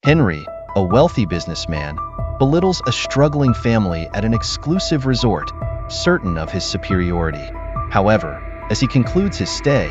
Henry, a wealthy businessman, belittles a struggling family at an exclusive resort, certain of his superiority. However, as he concludes his stay,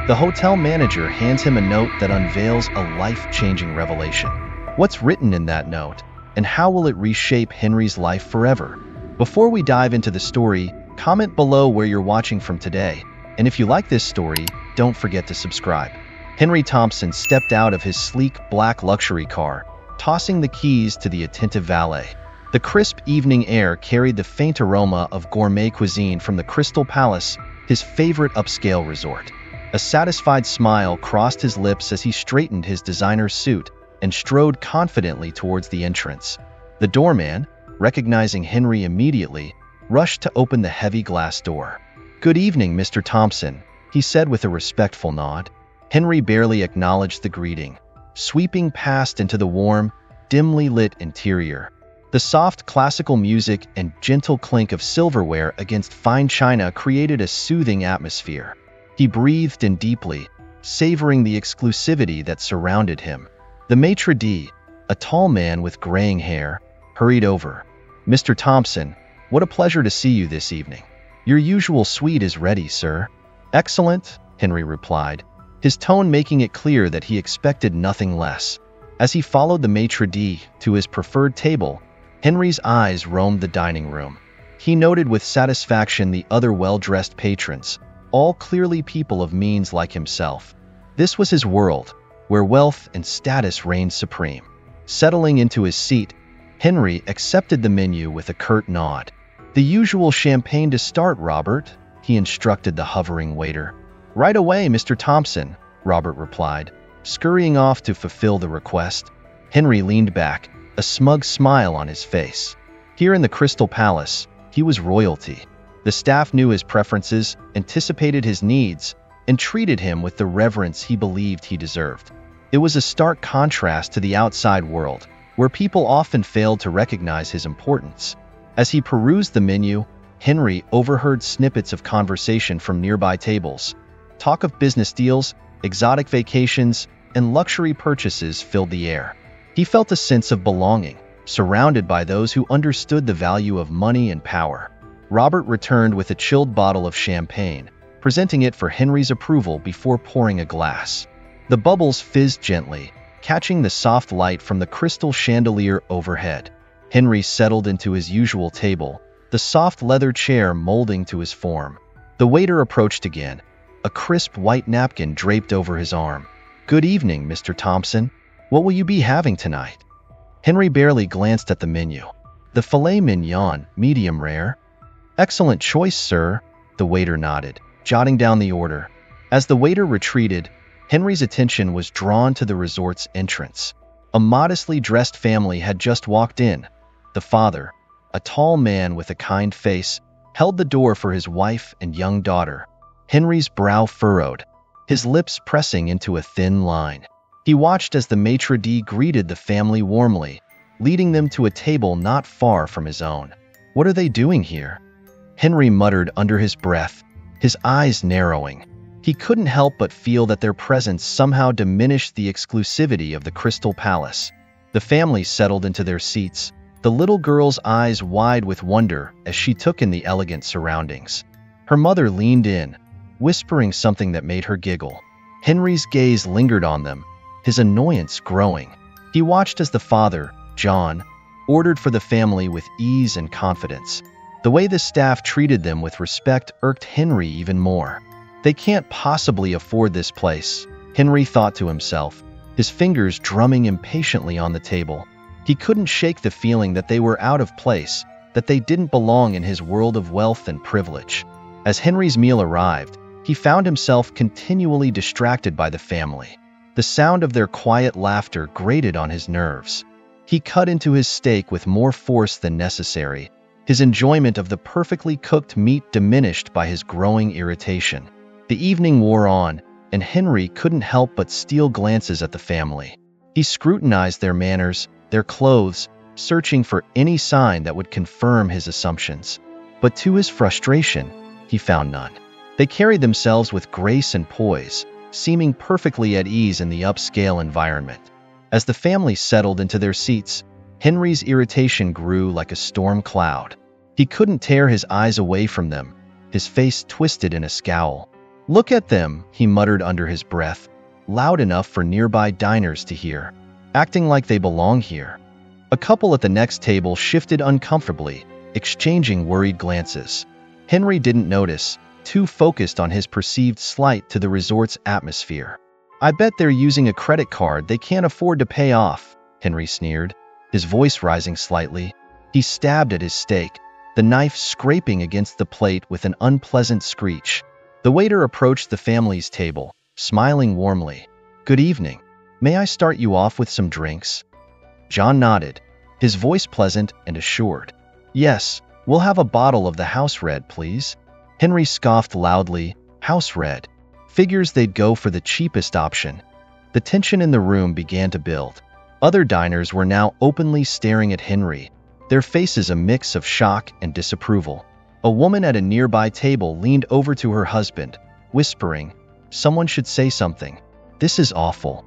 the hotel manager hands him a note that unveils a life-changing revelation. What's written in that note, and how will it reshape Henry's life forever? Before we dive into the story, comment below where you're watching from today, and if you like this story, don't forget to subscribe. Henry Thompson stepped out of his sleek black luxury car, tossing the keys to the attentive valet. The crisp evening air carried the faint aroma of gourmet cuisine from the Crystal Palace, his favorite upscale resort. A satisfied smile crossed his lips as he straightened his designer suit and strode confidently towards the entrance. The doorman, recognizing Henry immediately, rushed to open the heavy glass door. "Good evening, Mr. Thompson," he said with a respectful nod. Henry barely acknowledged the greeting, sweeping past into the warm, dimly lit interior. The soft classical music and gentle clink of silverware against fine china created a soothing atmosphere. He breathed in deeply, savoring the exclusivity that surrounded him. The maitre d', a tall man with graying hair, hurried over. "Mr. Thompson, what a pleasure to see you this evening. Your usual suite is ready, sir." "Excellent," Henry replied, his tone making it clear that he expected nothing less. As he followed the maitre d' to his preferred table, Henry's eyes roamed the dining room. He noted with satisfaction the other well-dressed patrons, all clearly people of means like himself. This was his world, where wealth and status reigned supreme. Settling into his seat, Henry accepted the menu with a curt nod. "The usual champagne to start, Robert," he instructed the hovering waiter. "Right away, Mr. Thompson," Robert replied, scurrying off to fulfill the request. Henry leaned back, a smug smile on his face. Here in the Crystal Palace, he was royalty. The staff knew his preferences, anticipated his needs, and treated him with the reverence he believed he deserved. It was a stark contrast to the outside world, where people often failed to recognize his importance. As he perused the menu, Henry overheard snippets of conversation from nearby tables. Talk of business deals, exotic vacations, and luxury purchases filled the air. He felt a sense of belonging, surrounded by those who understood the value of money and power. Robert returned with a chilled bottle of champagne, presenting it for Henry's approval before pouring a glass. The bubbles fizzed gently, catching the soft light from the crystal chandelier overhead. Henry settled into his usual table, the soft leather chair molding to his form. The waiter approached again, a crisp white napkin draped over his arm. "Good evening, Mr. Thompson. What will you be having tonight?" Henry barely glanced at the menu. "The filet mignon, medium rare." "Excellent choice, sir," the waiter nodded, jotting down the order. As the waiter retreated, Henry's attention was drawn to the resort's entrance. A modestly dressed family had just walked in. The father, a tall man with a kind face, held the door for his wife and young daughter. Henry's brow furrowed, his lips pressing into a thin line. He watched as the maitre d' greeted the family warmly, leading them to a table not far from his own. "What are they doing here?" Henry muttered under his breath, his eyes narrowing. He couldn't help but feel that their presence somehow diminished the exclusivity of the Crystal Palace. The family settled into their seats, the little girl's eyes wide with wonder as she took in the elegant surroundings. Her mother leaned in, whispering something that made her giggle. Henry's gaze lingered on them, his annoyance growing. He watched as the father, John, ordered for the family with ease and confidence. The way the staff treated them with respect irked Henry even more. "They can't possibly afford this place," Henry thought to himself, his fingers drumming impatiently on the table. He couldn't shake the feeling that they were out of place, that they didn't belong in his world of wealth and privilege. As Henry's meal arrived, he found himself continually distracted by the family. The sound of their quiet laughter grated on his nerves. He cut into his steak with more force than necessary, his enjoyment of the perfectly cooked meat diminished by his growing irritation. The evening wore on, and Henry couldn't help but steal glances at the family. He scrutinized their manners, their clothes, searching for any sign that would confirm his assumptions. But to his frustration, he found none. They carried themselves with grace and poise, seeming perfectly at ease in the upscale environment. As the family settled into their seats, Henry's irritation grew like a storm cloud. He couldn't tear his eyes away from them, his face twisted in a scowl. "Look at them," he muttered under his breath, loud enough for nearby diners to hear. "Acting like they belong here." A couple at the next table shifted uncomfortably, exchanging worried glances. Henry didn't notice, too focused on his perceived slight to the resort's atmosphere. "I bet they're using a credit card they can't afford to pay off," Henry sneered, his voice rising slightly. He stabbed at his steak, the knife scraping against the plate with an unpleasant screech. The waiter approached the family's table, smiling warmly. "Good evening. May I start you off with some drinks?" John nodded, his voice pleasant and assured. "Yes, we'll have a bottle of the house red, please." Henry scoffed loudly. House red. Figures they'd go for the cheapest option. The tension in the room began to build. Other diners were now openly staring at Henry, their faces a mix of shock and disapproval. A woman at a nearby table leaned over to her husband, whispering, "Someone should say something. This is awful."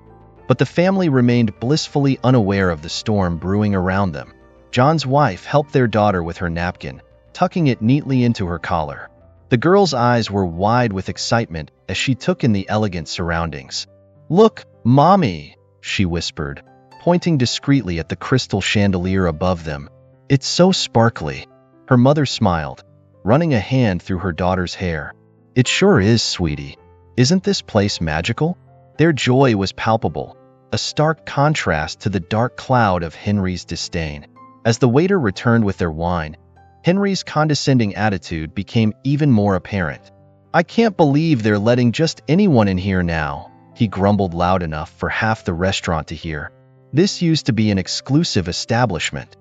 But the family remained blissfully unaware of the storm brewing around them. John's wife helped their daughter with her napkin, tucking it neatly into her collar. The girl's eyes were wide with excitement as she took in the elegant surroundings. "Look, Mommy," she whispered, pointing discreetly at the crystal chandelier above them. "It's so sparkly." Her mother smiled, running a hand through her daughter's hair. "It sure is, sweetie. Isn't this place magical?" Their joy was palpable, a stark contrast to the dark cloud of Henry's disdain. As the waiter returned with their wine, Henry's condescending attitude became even more apparent. "I can't believe they're letting just anyone in here now," he grumbled loud enough for half the restaurant to hear. "This used to be an exclusive establishment."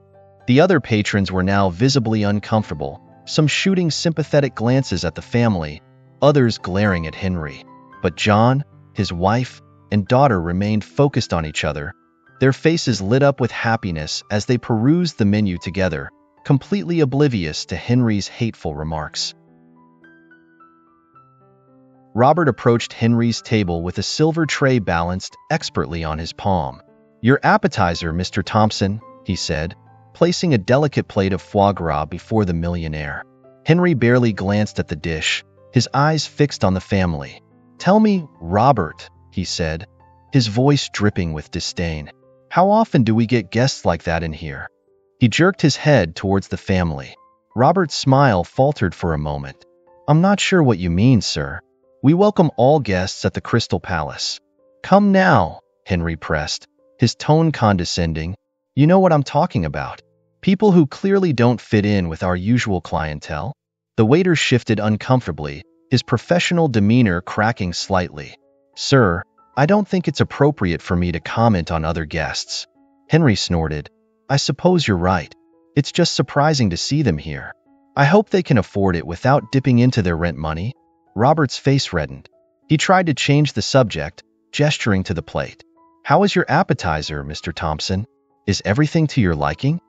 The other patrons were now visibly uncomfortable, some shooting sympathetic glances at the family, others glaring at Henry. But John, his wife, and daughter remained focused on each other, their faces lit up with happiness as they perused the menu together, completely oblivious to Henry's hateful remarks. Robert approached Henry's table with a silver tray balanced expertly on his palm. "Your appetizer, Mr. Thompson," he said, placing a delicate plate of foie gras before the millionaire. Henry barely glanced at the dish, his eyes fixed on the family. "Tell me, Robert," he said, his voice dripping with disdain, "how often do we get guests like that in here?" He jerked his head towards the family. Robert's smile faltered for a moment. "I'm not sure what you mean, sir. We welcome all guests at the Crystal Palace." "Come now," Henry pressed, his tone condescending. "You know what I'm talking about. People who clearly don't fit in with our usual clientele." The waiter shifted uncomfortably, his professional demeanor cracking slightly. "Sir, I don't think it's appropriate for me to comment on other guests." Henry snorted. "I suppose you're right. It's just surprising to see them here. I hope they can afford it without dipping into their rent money." Robert's face reddened. He tried to change the subject, gesturing to the plate. "How is your appetizer, Mr. Thompson? Is everything to your liking?"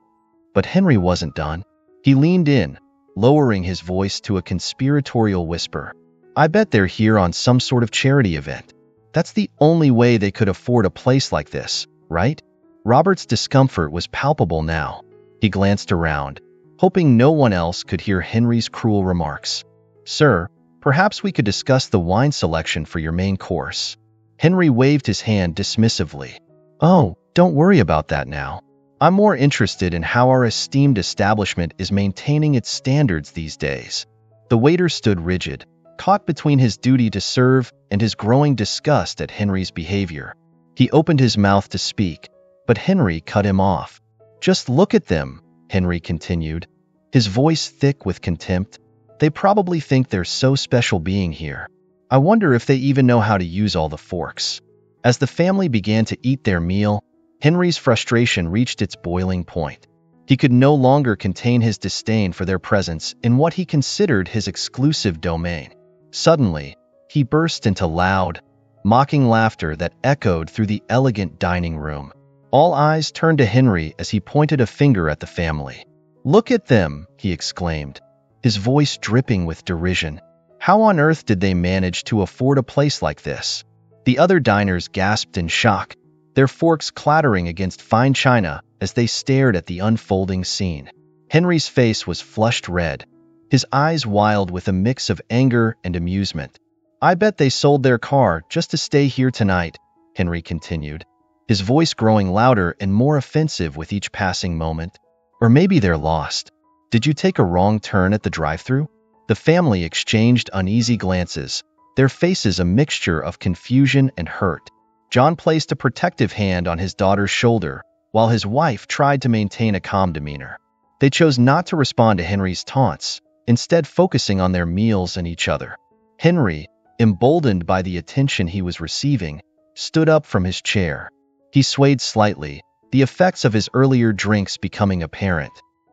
But Henry wasn't done. He leaned in, lowering his voice to a conspiratorial whisper. "I bet they're here on some sort of charity event. That's the only way they could afford a place like this, right?" Robert's discomfort was palpable now. He glanced around, hoping no one else could hear Henry's cruel remarks. "Sir, perhaps we could discuss the wine selection for your main course." Henry waved his hand dismissively. "Oh, don't worry about that now. I'm more interested in how our esteemed establishment is maintaining its standards these days." The waiter stood rigid, caught between his duty to serve and his growing disgust at Henry's behavior. He opened his mouth to speak, but Henry cut him off. "Just look at them," Henry continued, his voice thick with contempt. "They probably think they're so special being here. I wonder if they even know how to use all the forks." As the family began to eat their meal, Henry's frustration reached its boiling point. He could no longer contain his disdain for their presence in what he considered his exclusive domain. Suddenly, he burst into loud, mocking laughter that echoed through the elegant dining room. All eyes turned to Henry as he pointed a finger at the family. "Look at them," he exclaimed, his voice dripping with derision. "How on earth did they manage to afford a place like this?" The other diners gasped in shock, their forks clattering against fine china as they stared at the unfolding scene. Henry's face was flushed red, his eyes wild with a mix of anger and amusement. "I bet they sold their car just to stay here tonight," Henry continued, his voice growing louder and more offensive with each passing moment. "Or maybe they're lost. Did you take a wrong turn at the drive-thru?" The family exchanged uneasy glances, their faces a mixture of confusion and hurt. John placed a protective hand on his daughter's shoulder, while his wife tried to maintain a calm demeanor. They chose not to respond to Henry's taunts, instead focusing on their meals and each other. Henry, emboldened by the attention he was receiving, stood up from his chair. He swayed slightly, the effects of his earlier drinks becoming apparent.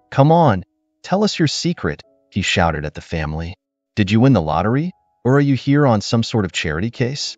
"Come on, tell us your secret," he shouted at the family. "Did you win the lottery? Or are you here on some sort of charity case?"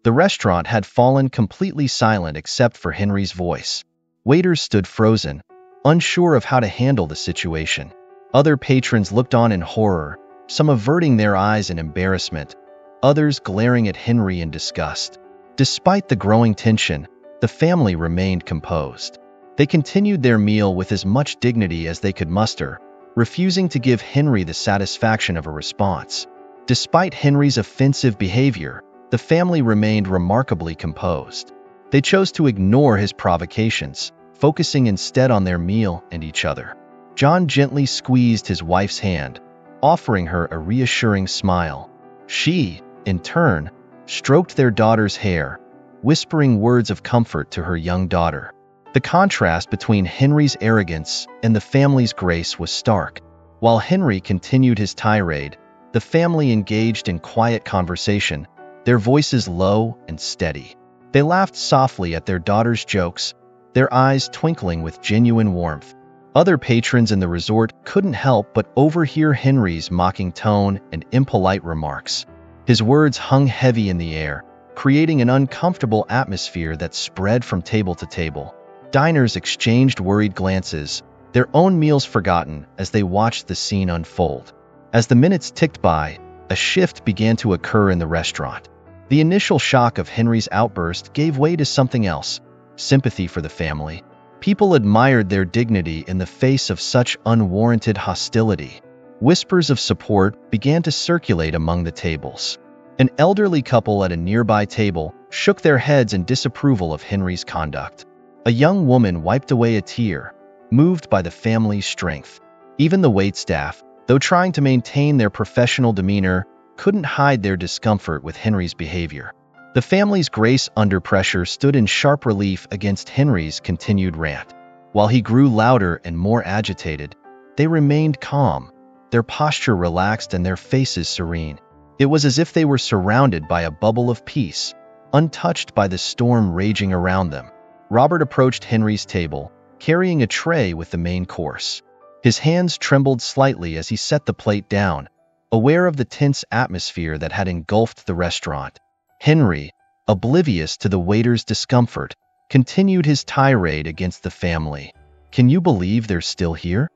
The restaurant had fallen completely silent except for Henry's voice. Waiters stood frozen, unsure of how to handle the situation. Other patrons looked on in horror, some averting their eyes in embarrassment, others glaring at Henry in disgust. Despite the growing tension, the family remained composed. They continued their meal with as much dignity as they could muster, refusing to give Henry the satisfaction of a response. Despite Henry's offensive behavior, the family remained remarkably composed. They chose to ignore his provocations, focusing instead on their meal and each other. John gently squeezed his wife's hand, offering her a reassuring smile. She, in turn, stroked their daughter's hair, whispering words of comfort to her young daughter. The contrast between Henry's arrogance and the family's grace was stark. While Henry continued his tirade, the family engaged in quiet conversation, their voices low and steady. They laughed softly at their daughter's jokes, their eyes twinkling with genuine warmth. Other patrons in the resort couldn't help but overhear Henry's mocking tone and impolite remarks. His words hung heavy in the air, creating an uncomfortable atmosphere that spread from table to table. Diners exchanged worried glances, their own meals forgotten as they watched the scene unfold. As the minutes ticked by, a shift began to occur in the restaurant. The initial shock of Henry's outburst gave way to something else: sympathy for the family. People admired their dignity in the face of such unwarranted hostility. Whispers of support began to circulate among the tables. An elderly couple at a nearby table shook their heads in disapproval of Henry's conduct. A young woman wiped away a tear, moved by the family's strength. Even the waitstaff, though trying to maintain their professional demeanor, couldn't hide their discomfort with Henry's behavior. The family's grace under pressure stood in sharp relief against Henry's continued rant. While he grew louder and more agitated, they remained calm, their posture relaxed and their faces serene. It was as if they were surrounded by a bubble of peace, untouched by the storm raging around them. Robert approached Henry's table, carrying a tray with the main course. His hands trembled slightly as he set the plate down, aware of the tense atmosphere that had engulfed the restaurant. Henry, oblivious to the waiter's discomfort, continued his tirade against the family. "Can you believe they're still here?"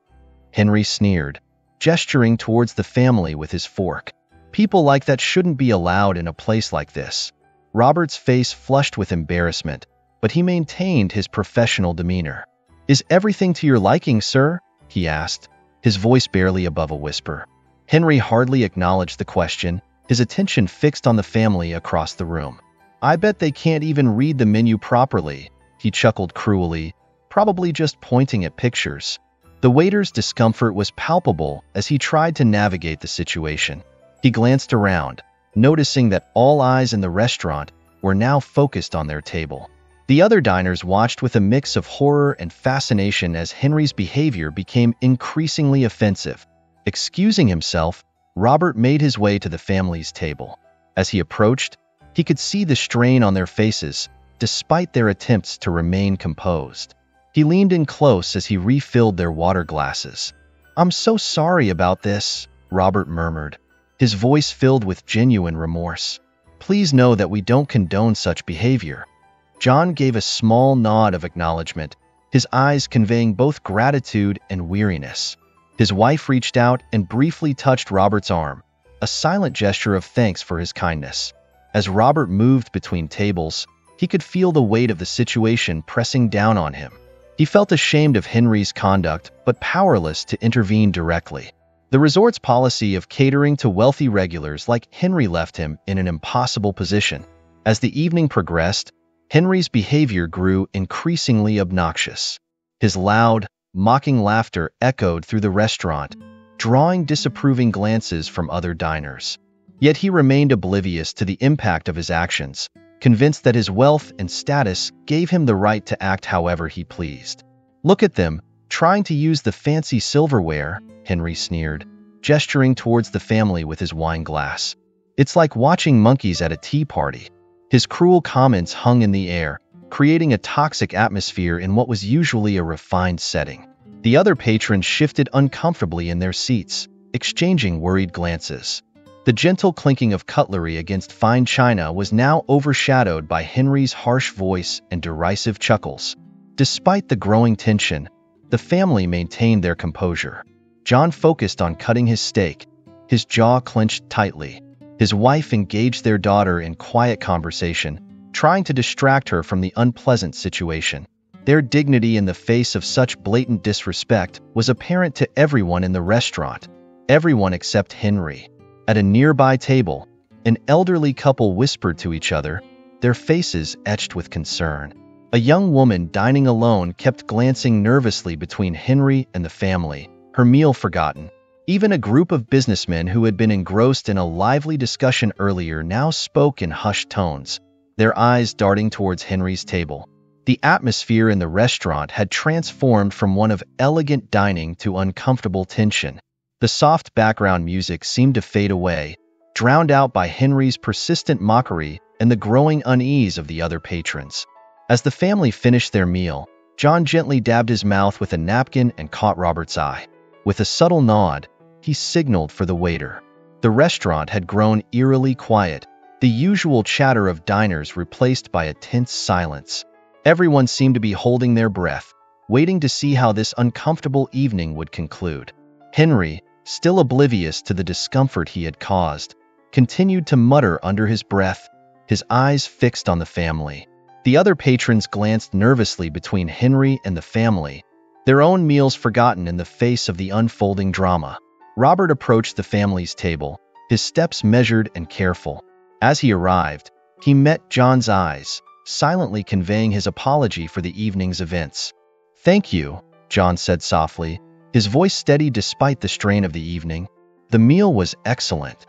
Henry sneered, gesturing towards the family with his fork. "People like that shouldn't be allowed in a place like this." Robert's face flushed with embarrassment, but he maintained his professional demeanor. "Is everything to your liking, sir?" he asked, his voice barely above a whisper. Henry hardly acknowledged the question, his attention fixed on the family across the room. "I bet they can't even read the menu properly," he chuckled cruelly, probably just pointing at pictures. The waiter's discomfort was palpable as he tried to navigate the situation. He glanced around, noticing that all eyes in the restaurant were now focused on their table. The other diners watched with a mix of horror and fascination as Henry's behavior became increasingly offensive. Excusing himself, Robert made his way to the family's table. As he approached, he could see the strain on their faces, despite their attempts to remain composed. He leaned in close as he refilled their water glasses. "I'm so sorry about this," Robert murmured, his voice filled with genuine remorse. "Please know that we don't condone such behavior." John gave a small nod of acknowledgement, his eyes conveying both gratitude and weariness. His wife reached out and briefly touched Robert's arm, a silent gesture of thanks for his kindness. As Robert moved between tables, he He could feel the weight of the situation pressing down on him. He felt ashamed of Henry's conduct, but powerless to intervene directly. The resort's policy of catering to wealthy regulars like Henry left him in an impossible position. As the evening progressed, Henry's behavior grew increasingly obnoxious. His loud, mocking laughter echoed through the restaurant, drawing disapproving glances from other diners. Yet he remained oblivious to the impact of his actions, convinced that his wealth and status gave him the right to act however he pleased. "Look at them, trying to use the fancy silverware," Henry sneered, gesturing towards the family with his wine glass. "It's like watching monkeys at a tea party." His cruel comments hung in the air, creating a toxic atmosphere in what was usually a refined setting. The other patrons shifted uncomfortably in their seats, exchanging worried glances. The gentle clinking of cutlery against fine china was now overshadowed by Henry's harsh voice and derisive chuckles. Despite the growing tension, the family maintained their composure. John focused on cutting his steak, his jaw clenched tightly. His wife engaged their daughter in quiet conversation, trying to distract her from the unpleasant situation. Their dignity in the face of such blatant disrespect was apparent to everyone in the restaurant, everyone except Henry. At a nearby table, an elderly couple whispered to each other, their faces etched with concern. A young woman dining alone kept glancing nervously between Henry and the family, her meal forgotten. Even a group of businessmen who had been engrossed in a lively discussion earlier now spoke in hushed tones, their eyes darting towards Henry's table. The atmosphere in the restaurant had transformed from one of elegant dining to uncomfortable tension. The soft background music seemed to fade away, drowned out by Henry's persistent mockery and the growing unease of the other patrons. As the family finished their meal, John gently dabbed his mouth with a napkin and caught Robert's eye. With a subtle nod, he signaled for the waiter. The restaurant had grown eerily quiet, the usual chatter of diners replaced by a tense silence. Everyone seemed to be holding their breath, waiting to see how this uncomfortable evening would conclude. Henry, still oblivious to the discomfort he had caused, continued to mutter under his breath, his eyes fixed on the family. The other patrons glanced nervously between Henry and the family, their own meals forgotten in the face of the unfolding drama. Robert approached the family's table, his steps measured and careful. As he arrived, he met John's eyes, silently conveying his apology for the evening's events. "Thank you," John said softly, his voice steady despite the strain of the evening. "The meal was excellent."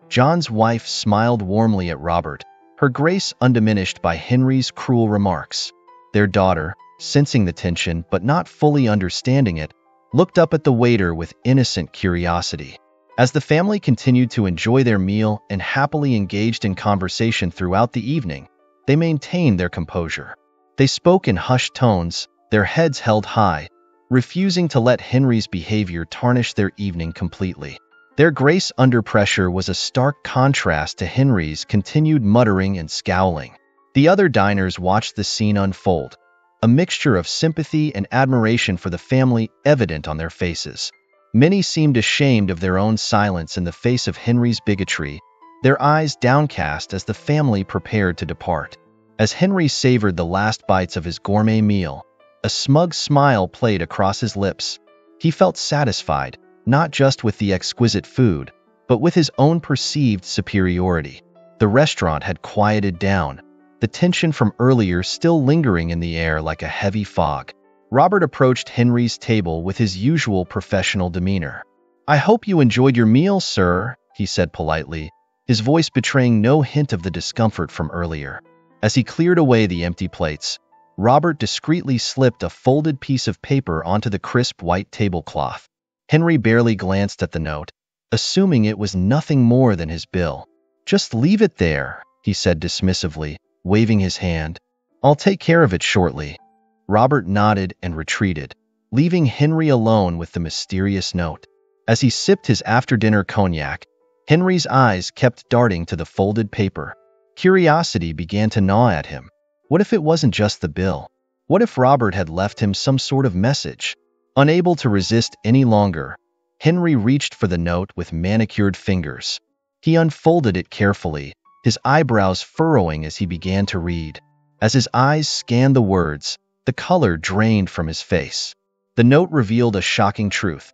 John's wife smiled warmly at Robert, her grace undiminished by Henry's cruel remarks. Their daughter, sensing the tension but not fully understanding it, looked up at the waiter with innocent curiosity. As the family continued to enjoy their meal and happily engaged in conversation throughout the evening, they maintained their composure. They spoke in hushed tones, their heads held high, refusing to let Henry's behavior tarnish their evening completely. Their grace under pressure was a stark contrast to Henry's continued muttering and scowling. The other diners watched the scene unfold, a mixture of sympathy and admiration for the family evident on their faces. Many seemed ashamed of their own silence in the face of Henry's bigotry, their eyes downcast as the family prepared to depart. As Henry savored the last bites of his gourmet meal, a smug smile played across his lips. He felt satisfied, not just with the exquisite food, but with his own perceived superiority. The restaurant had quieted down, the tension from earlier still lingering in the air like a heavy fog. Robert approached Henry's table with his usual professional demeanor. "I hope you enjoyed your meal, sir," he said politely, his voice betraying no hint of the discomfort from earlier. As he cleared away the empty plates, Robert discreetly slipped a folded piece of paper onto the crisp white tablecloth. Henry barely glanced at the note, assuming it was nothing more than his bill. "Just leave it there," he said dismissively, waving his hand. "I'll take care of it shortly." Robert nodded and retreated, leaving Henry alone with the mysterious note. As he sipped his after-dinner cognac, Henry's eyes kept darting to the folded paper. Curiosity began to gnaw at him. What if it wasn't just the bill? What if Robert had left him some sort of message? Unable to resist any longer, Henry reached for the note with manicured fingers. He unfolded it carefully, his eyebrows furrowing as he began to read. As his eyes scanned the words, the color drained from his face. The note revealed a shocking truth.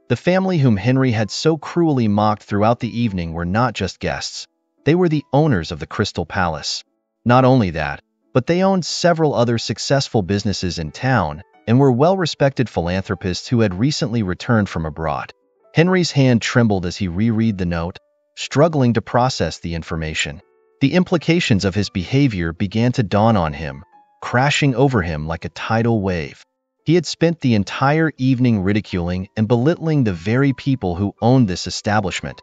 The family whom Henry had so cruelly mocked throughout the evening were not just guests. They were the owners of the Crystal Palace. Not only that, but they owned several other successful businesses in town and were well-respected philanthropists who had recently returned from abroad. Henry's hand trembled as he reread the note, struggling to process the information. The implications of his behavior began to dawn on him, crashing over him like a tidal wave. He had spent the entire evening ridiculing and belittling the very people who owned this establishment.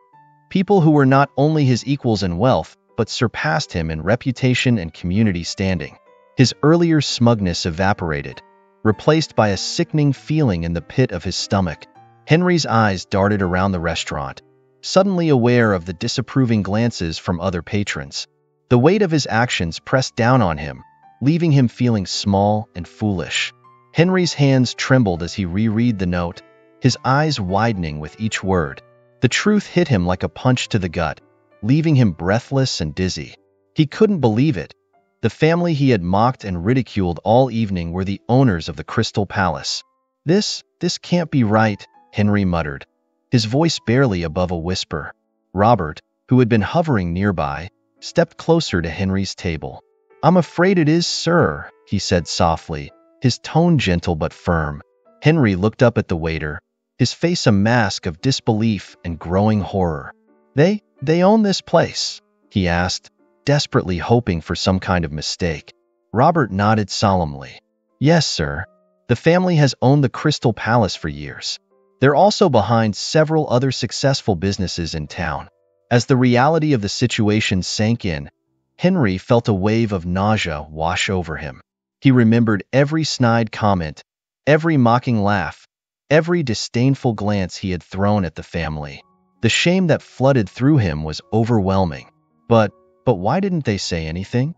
People who were not only his equals in wealth, but surpassed him in reputation and community standing. His earlier smugness evaporated, replaced by a sickening feeling in the pit of his stomach. Henry's eyes darted around the restaurant, suddenly aware of the disapproving glances from other patrons. The weight of his actions pressed down on him, leaving him feeling small and foolish. Henry's hands trembled as he reread the note, his eyes widening with each word. The truth hit him like a punch to the gut, leaving him breathless and dizzy. He couldn't believe it. The family he had mocked and ridiculed all evening were the owners of the Crystal Palace. This can't be right," Henry muttered, his voice barely above a whisper. Robert, who had been hovering nearby, stepped closer to Henry's table. "I'm afraid it is, sir," he said softly, his tone gentle but firm. Henry looked up at the waiter, his face a mask of disbelief and growing horror. They own this place?" he asked, desperately hoping for some kind of mistake. Robert nodded solemnly. "Yes, sir. The family has owned the Crystal Palace for years. They're also behind several other successful businesses in town." As the reality of the situation sank in, Henry felt a wave of nausea wash over him. He remembered every snide comment, every mocking laugh, every disdainful glance he had thrown at the family. The shame that flooded through him was overwhelming. But why didn't they say anything?"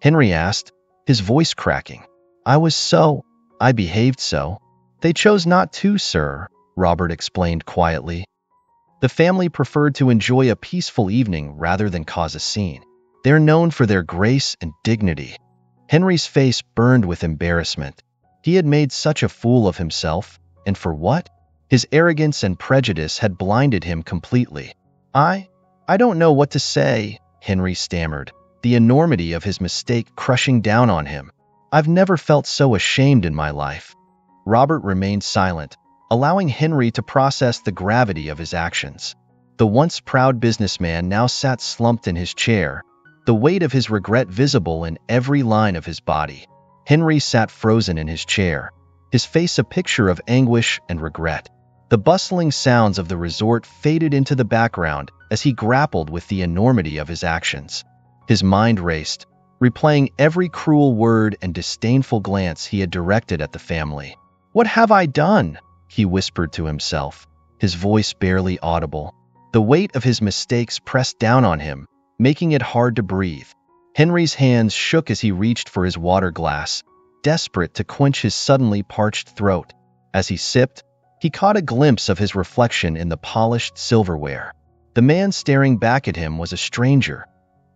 Henry asked, his voice cracking. I behaved so." "They chose not to, sir," Robert explained quietly. "The family preferred to enjoy a peaceful evening rather than cause a scene. They're known for their grace and dignity." Henry's face burned with embarrassment. He had made such a fool of himself, and for what? His arrogance and prejudice had blinded him completely. I don't know what to say," Henry stammered, the enormity of his mistake crushing down on him. "I've never felt so ashamed in my life." Robert remained silent, allowing Henry to process the gravity of his actions. The once proud businessman now sat slumped in his chair, the weight of his regret visible in every line of his body. Henry sat frozen in his chair, his face a picture of anguish and regret. The bustling sounds of the resort faded into the background as he grappled with the enormity of his actions. His mind raced, replaying every cruel word and disdainful glance he had directed at the family. "What have I done?" he whispered to himself, his voice barely audible. The weight of his mistakes pressed down on him, making it hard to breathe. Henry's hands shook as he reached for his water glass, desperate to quench his suddenly parched throat. As he sipped, he caught a glimpse of his reflection in the polished silverware. The man staring back at him was a stranger,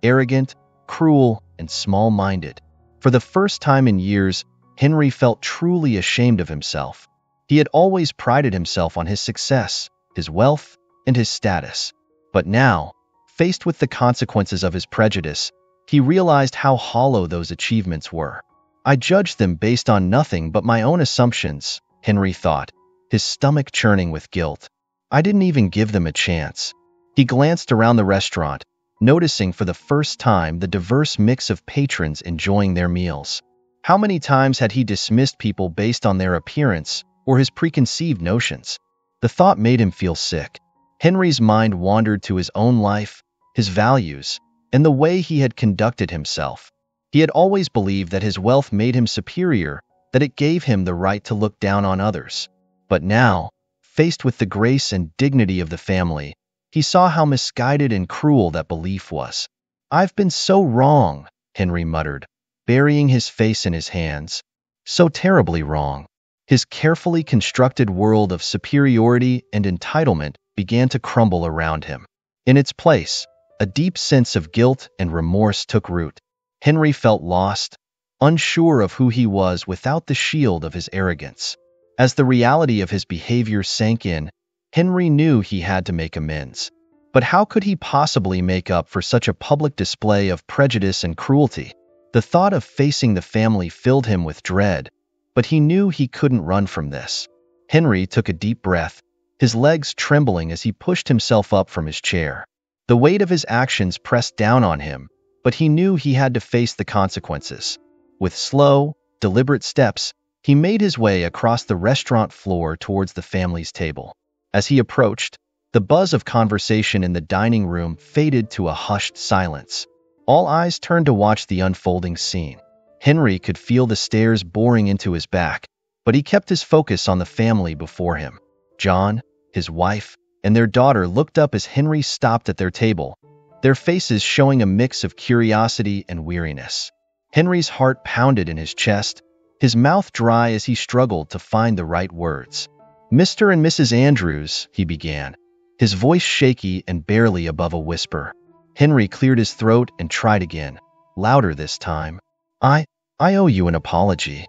arrogant, cruel, and small-minded. For the first time in years, Henry felt truly ashamed of himself. He had always prided himself on his success, his wealth, and his status. But now, faced with the consequences of his prejudice, he realized how hollow those achievements were. "I judged them based on nothing but my own assumptions," Henry thought, his stomach churning with guilt. "I didn't even give them a chance." He glanced around the restaurant, noticing for the first time the diverse mix of patrons enjoying their meals. How many times had he dismissed people based on their appearance or his preconceived notions? The thought made him feel sick. Henry's mind wandered to his own life, his values, and the way he had conducted himself. He had always believed that his wealth made him superior, that it gave him the right to look down on others. But now, faced with the grace and dignity of the family, he saw how misguided and cruel that belief was. "I've been so wrong," Henry muttered, burying his face in his hands. "So terribly wrong." His carefully constructed world of superiority and entitlement began to crumble around him. In its place, a deep sense of guilt and remorse took root. Henry felt lost, unsure of who he was without the shield of his arrogance. As the reality of his behavior sank in, Henry knew he had to make amends. But how could he possibly make up for such a public display of prejudice and cruelty? The thought of facing the family filled him with dread, but he knew he couldn't run from this. Henry took a deep breath, his legs trembling as he pushed himself up from his chair. The weight of his actions pressed down on him, but he knew he had to face the consequences. With slow, deliberate steps, he made his way across the restaurant floor towards the family's table. As he approached, the buzz of conversation in the dining room faded to a hushed silence. All eyes turned to watch the unfolding scene. Henry could feel the stares boring into his back, but he kept his focus on the family before him. John, his wife, and their daughter looked up as Henry stopped at their table, their faces showing a mix of curiosity and weariness. Henry's heart pounded in his chest, his mouth dry as he struggled to find the right words. "Mr. and Mrs. Andrews," he began, his voice shaky and barely above a whisper. Henry cleared his throat and tried again, louder this time. I owe you an apology."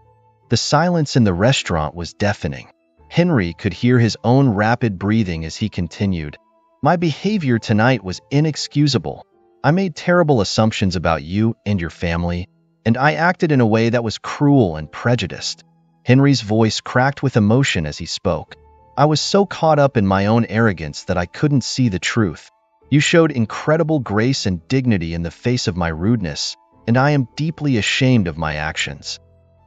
The silence in the restaurant was deafening. Henry could hear his own rapid breathing as he continued. "My behavior tonight was inexcusable. I made terrible assumptions about you and your family, and I acted in a way that was cruel and prejudiced." Henry's voice cracked with emotion as he spoke. "I was so caught up in my own arrogance that I couldn't see the truth. You showed incredible grace and dignity in the face of my rudeness, and I am deeply ashamed of my actions."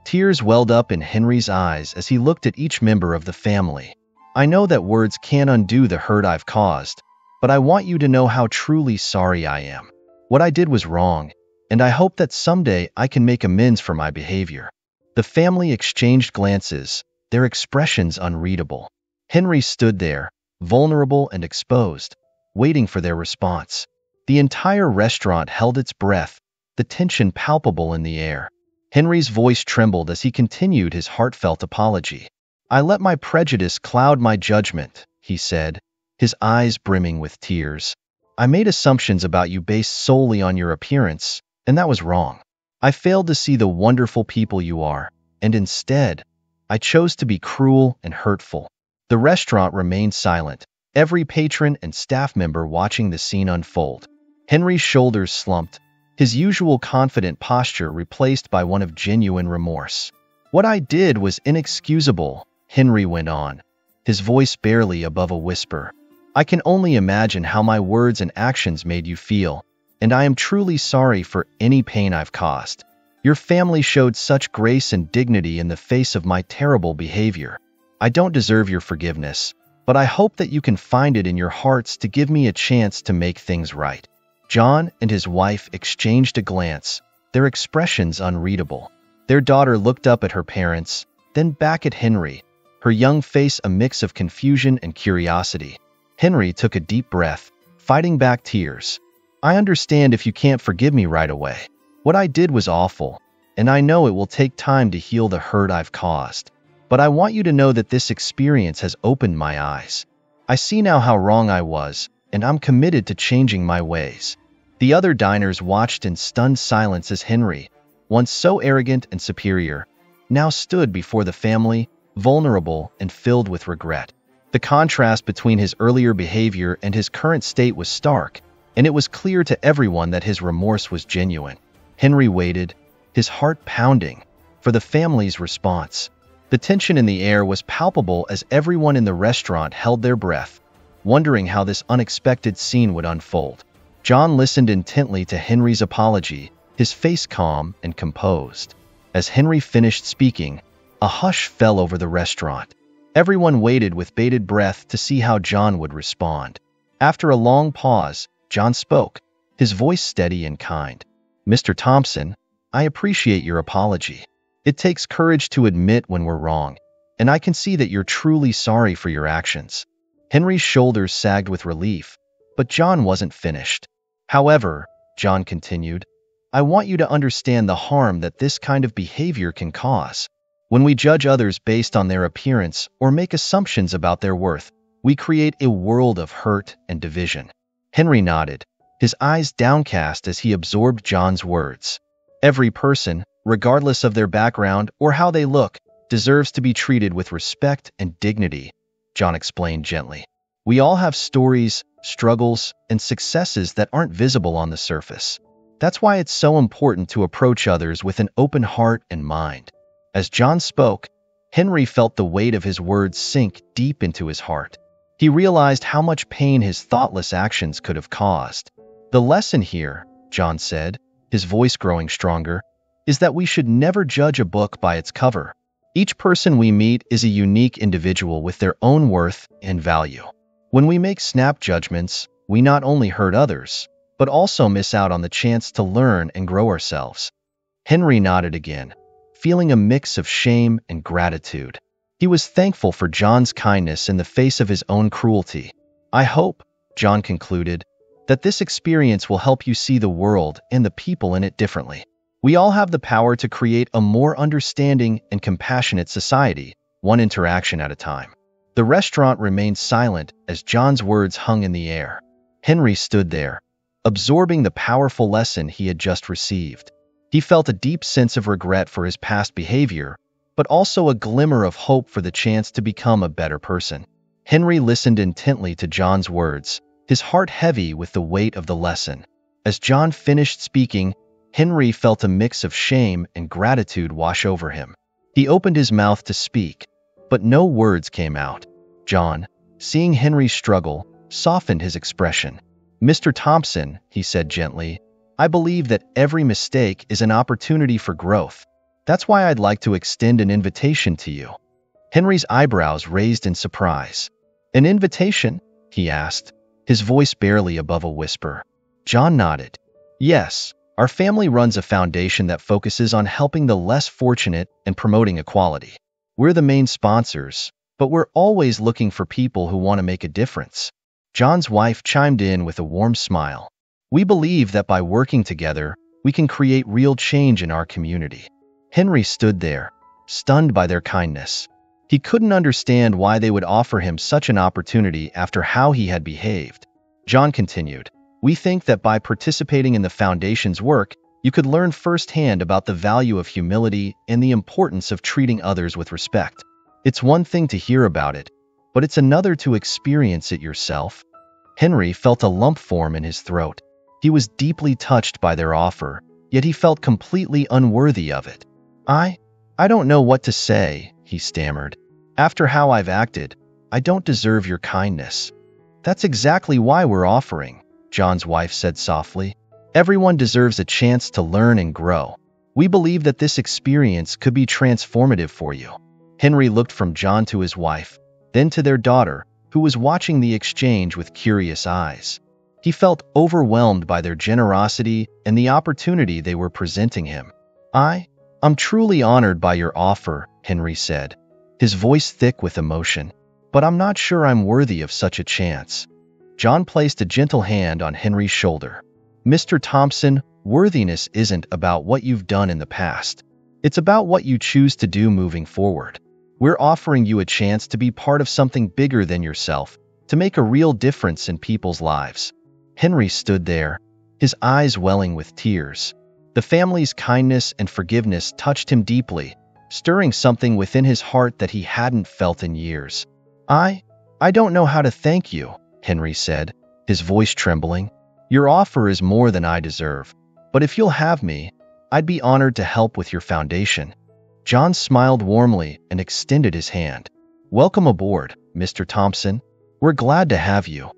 Tears welled up in Henry's eyes as he looked at each member of the family. "I know that words can't undo the hurt I've caused, but I want you to know how truly sorry I am. What I did was wrong, and I hope that someday I can make amends for my behavior." The family exchanged glances, their expressions unreadable. Henry stood there, vulnerable and exposed, waiting for their response. The entire restaurant held its breath, the tension palpable in the air. Henry's voice trembled as he continued his heartfelt apology. "I let my prejudice cloud my judgment," he said, his eyes brimming with tears. "I made assumptions about you based solely on your appearance, and that was wrong. I failed to see the wonderful people you are, and instead, I chose to be cruel and hurtful." The restaurant remained silent, every patron and staff member watching the scene unfold. Henry's shoulders slumped, his usual confident posture replaced by one of genuine remorse. "What I did was inexcusable," Henry went on, his voice barely above a whisper. "I can only imagine how my words and actions made you feel, and I am truly sorry for any pain I've caused. Your family showed such grace and dignity in the face of my terrible behavior. I don't deserve your forgiveness, but I hope that you can find it in your hearts to give me a chance to make things right." John and his wife exchanged a glance, their expressions unreadable. Their daughter looked up at her parents, then back at Henry, her young face a mix of confusion and curiosity. Henry took a deep breath, fighting back tears. "I understand if you can't forgive me right away. What I did was awful, and I know it will take time to heal the hurt I've caused. But I want you to know that this experience has opened my eyes. I see now how wrong I was, and I'm committed to changing my ways." The other diners watched in stunned silence as Henry, once so arrogant and superior, now stood before the family, vulnerable and filled with regret. The contrast between his earlier behavior and his current state was stark, and it was clear to everyone that his remorse was genuine. Henry waited, his heart pounding, for the family's response. The tension in the air was palpable as everyone in the restaurant held their breath, wondering how this unexpected scene would unfold. John listened intently to Henry's apology, his face calm and composed. As Henry finished speaking, a hush fell over the restaurant. Everyone waited with bated breath to see how John would respond. After a long pause, John spoke, his voice steady and kind. "Mr. Thompson, I appreciate your apology. It takes courage to admit when we're wrong, and I can see that you're truly sorry for your actions." Henry's shoulders sagged with relief, but John wasn't finished. "However," John continued, "I want you to understand the harm that this kind of behavior can cause. When we judge others based on their appearance or make assumptions about their worth, we create a world of hurt and division." Henry nodded, his eyes downcast as he absorbed John's words. "Every person, regardless of their background or how they look, deserves to be treated with respect and dignity, John explained gently. We all have stories, struggles, and successes that aren't visible on the surface. That's why it's so important to approach others with an open heart and mind. As John spoke, Henry felt the weight of his words sink deep into his heart. He realized how much pain his thoughtless actions could have caused. The lesson here, John said, his voice growing stronger, is that we should never judge a book by its cover. Each person we meet is a unique individual with their own worth and value. When we make snap judgments, we not only hurt others, but also miss out on the chance to learn and grow ourselves. Henry nodded again, feeling a mix of shame and gratitude. He was thankful for John's kindness in the face of his own cruelty. I hope, John concluded, that this experience will help you see the world and the people in it differently. We all have the power to create a more understanding and compassionate society, one interaction at a time. The restaurant remained silent as John's words hung in the air. Henry stood there, absorbing the powerful lesson he had just received. He felt a deep sense of regret for his past behavior, but also a glimmer of hope for the chance to become a better person. Henry listened intently to John's words, his heart heavy with the weight of the lesson. As John finished speaking, Henry felt a mix of shame and gratitude wash over him. He opened his mouth to speak, but no words came out. John, seeing Henry struggle, softened his expression. "Mr. Thompson," he said gently, "I believe that every mistake is an opportunity for growth. That's why I'd like to extend an invitation to you." Henry's eyebrows raised in surprise. "An invitation?" he asked, his voice barely above a whisper. John nodded. "Yes, our family runs a foundation that focuses on helping the less fortunate and promoting equality. We're the main sponsors, but we're always looking for people who want to make a difference." John's wife chimed in with a warm smile. "We believe that by working together, we can create real change in our community." Henry stood there, stunned by their kindness. He couldn't understand why they would offer him such an opportunity after how he had behaved. John continued, "We think that by participating in the Foundation's work, you could learn firsthand about the value of humility and the importance of treating others with respect. It's one thing to hear about it, but it's another to experience it yourself." Henry felt a lump form in his throat. He was deeply touched by their offer, yet he felt completely unworthy of it. I don't know what to say," he stammered. "After how I've acted, I don't deserve your kindness." "That's exactly why we're offering," John's wife said softly. "Everyone deserves a chance to learn and grow. We believe that this experience could be transformative for you." Henry looked from John to his wife, then to their daughter, who was watching the exchange with curious eyes. He felt overwhelmed by their generosity and the opportunity they were presenting him. I'm truly honored by your offer," Henry said, his voice thick with emotion, "but I'm not sure I'm worthy of such a chance." John placed a gentle hand on Henry's shoulder. "Mr. Thompson, worthiness isn't about what you've done in the past. It's about what you choose to do moving forward. We're offering you a chance to be part of something bigger than yourself, to make a real difference in people's lives." Henry stood there, his eyes welling with tears. The family's kindness and forgiveness touched him deeply, stirring something within his heart that he hadn't felt in years. I don't know how to thank you," Henry said, his voice trembling. "Your offer is more than I deserve, but if you'll have me, I'd be honored to help with your foundation." John smiled warmly and extended his hand. "Welcome aboard, Mr. Thompson. We're glad to have you."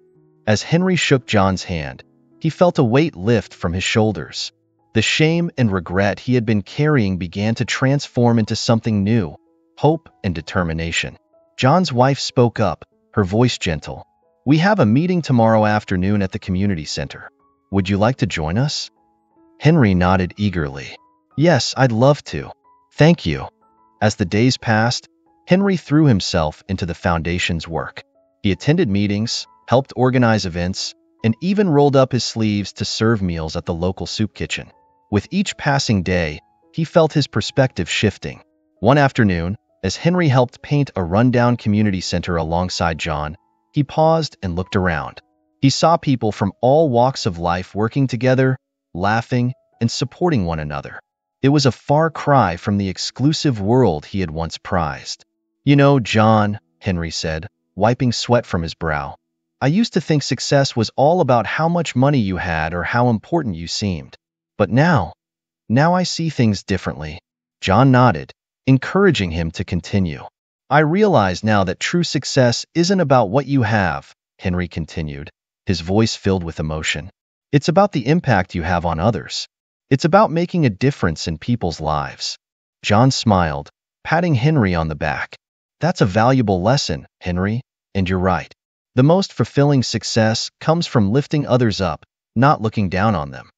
As Henry shook John's hand, he felt a weight lift from his shoulders. The shame and regret he had been carrying began to transform into something new, hope and determination. John's wife spoke up, her voice gentle. "We have a meeting tomorrow afternoon at the community center. Would you like to join us?" Henry nodded eagerly. "Yes, I'd love to. Thank you." As the days passed, Henry threw himself into the Foundation's work. He attended meetings, helped organize events, and even rolled up his sleeves to serve meals at the local soup kitchen. With each passing day, he felt his perspective shifting. One afternoon, as Henry helped paint a rundown community center alongside John, he paused and looked around. He saw people from all walks of life working together, laughing, and supporting one another. It was a far cry from the exclusive world he had once prized. "You know, John," Henry said, wiping sweat from his brow, "I used to think success was all about how much money you had or how important you seemed. But now I see things differently." John nodded, encouraging him to continue. "I realize now that true success isn't about what you have," Henry continued, his voice filled with emotion. "It's about the impact you have on others. It's about making a difference in people's lives." John smiled, patting Henry on the back. "That's a valuable lesson, Henry, and you're right. The most fulfilling success comes from lifting others up, not looking down on them."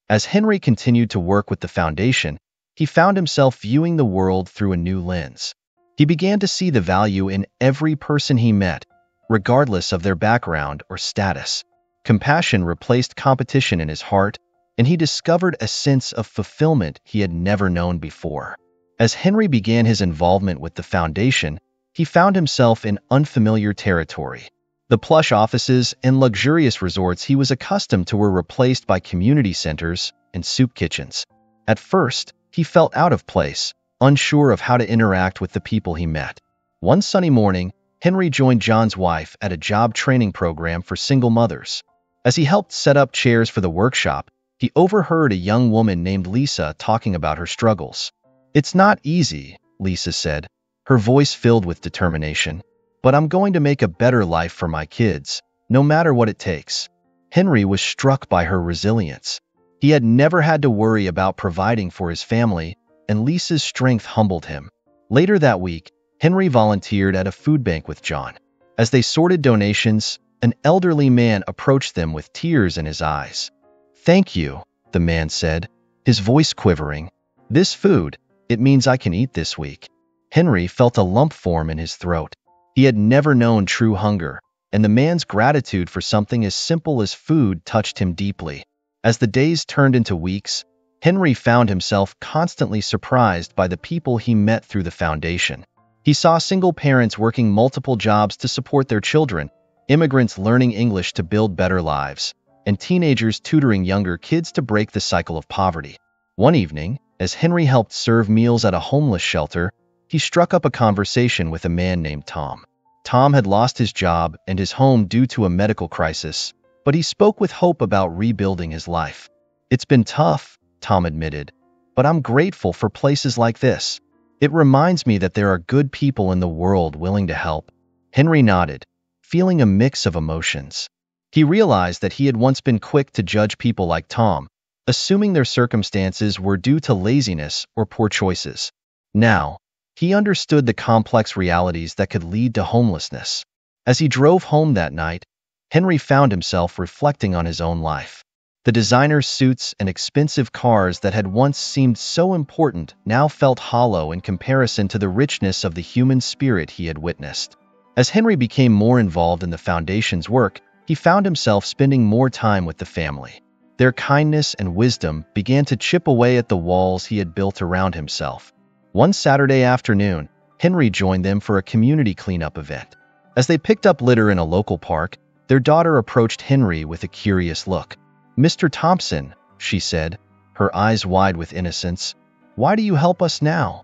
As Henry continued to work with the foundation, he found himself viewing the world through a new lens. He began to see the value in every person he met, regardless of their background or status. Compassion replaced competition in his heart, and he discovered a sense of fulfillment he had never known before. As Henry began his involvement with the foundation, he found himself in unfamiliar territory. The plush offices and luxurious resorts he was accustomed to were replaced by community centers and soup kitchens. At first, he felt out of place, unsure of how to interact with the people he met. One sunny morning, Henry joined John's wife at a job training program for single mothers. As he helped set up chairs for the workshop, he overheard a young woman named Lisa talking about her struggles. "It's not easy," Lisa said, her voice filled with determination. "But I'm going to make a better life for my kids, no matter what it takes." Henry was struck by her resilience. He had never had to worry about providing for his family, and Lisa's strength humbled him. Later that week, Henry volunteered at a food bank with John. As they sorted donations, an elderly man approached them with tears in his eyes. "Thank you," the man said, his voice quivering. "This food, it means I can eat this week." Henry felt a lump form in his throat. He had never known true hunger, and the man's gratitude for something as simple as food touched him deeply. As the days turned into weeks, Henry found himself constantly surprised by the people he met through the foundation. He saw single parents working multiple jobs to support their children, immigrants learning English to build better lives, and teenagers tutoring younger kids to break the cycle of poverty. One evening, as Henry helped serve meals at a homeless shelter, he struck up a conversation with a man named Tom. Tom had lost his job and his home due to a medical crisis, but he spoke with hope about rebuilding his life. "It's been tough," Tom admitted, "but I'm grateful for places like this. It reminds me that there are good people in the world willing to help." Henry nodded, feeling a mix of emotions. He realized that he had once been quick to judge people like Tom, assuming their circumstances were due to laziness or poor choices. Now, he understood the complex realities that could lead to homelessness. As he drove home that night, Henry found himself reflecting on his own life. The designer suits and expensive cars that had once seemed so important now felt hollow in comparison to the richness of the human spirit he had witnessed. As Henry became more involved in the foundation's work, he found himself spending more time with the family. Their kindness and wisdom began to chip away at the walls he had built around himself. One Saturday afternoon, Henry joined them for a community cleanup event. As they picked up litter in a local park, their daughter approached Henry with a curious look. "Mr. Thompson," she said, her eyes wide with innocence, "why do you help us now?"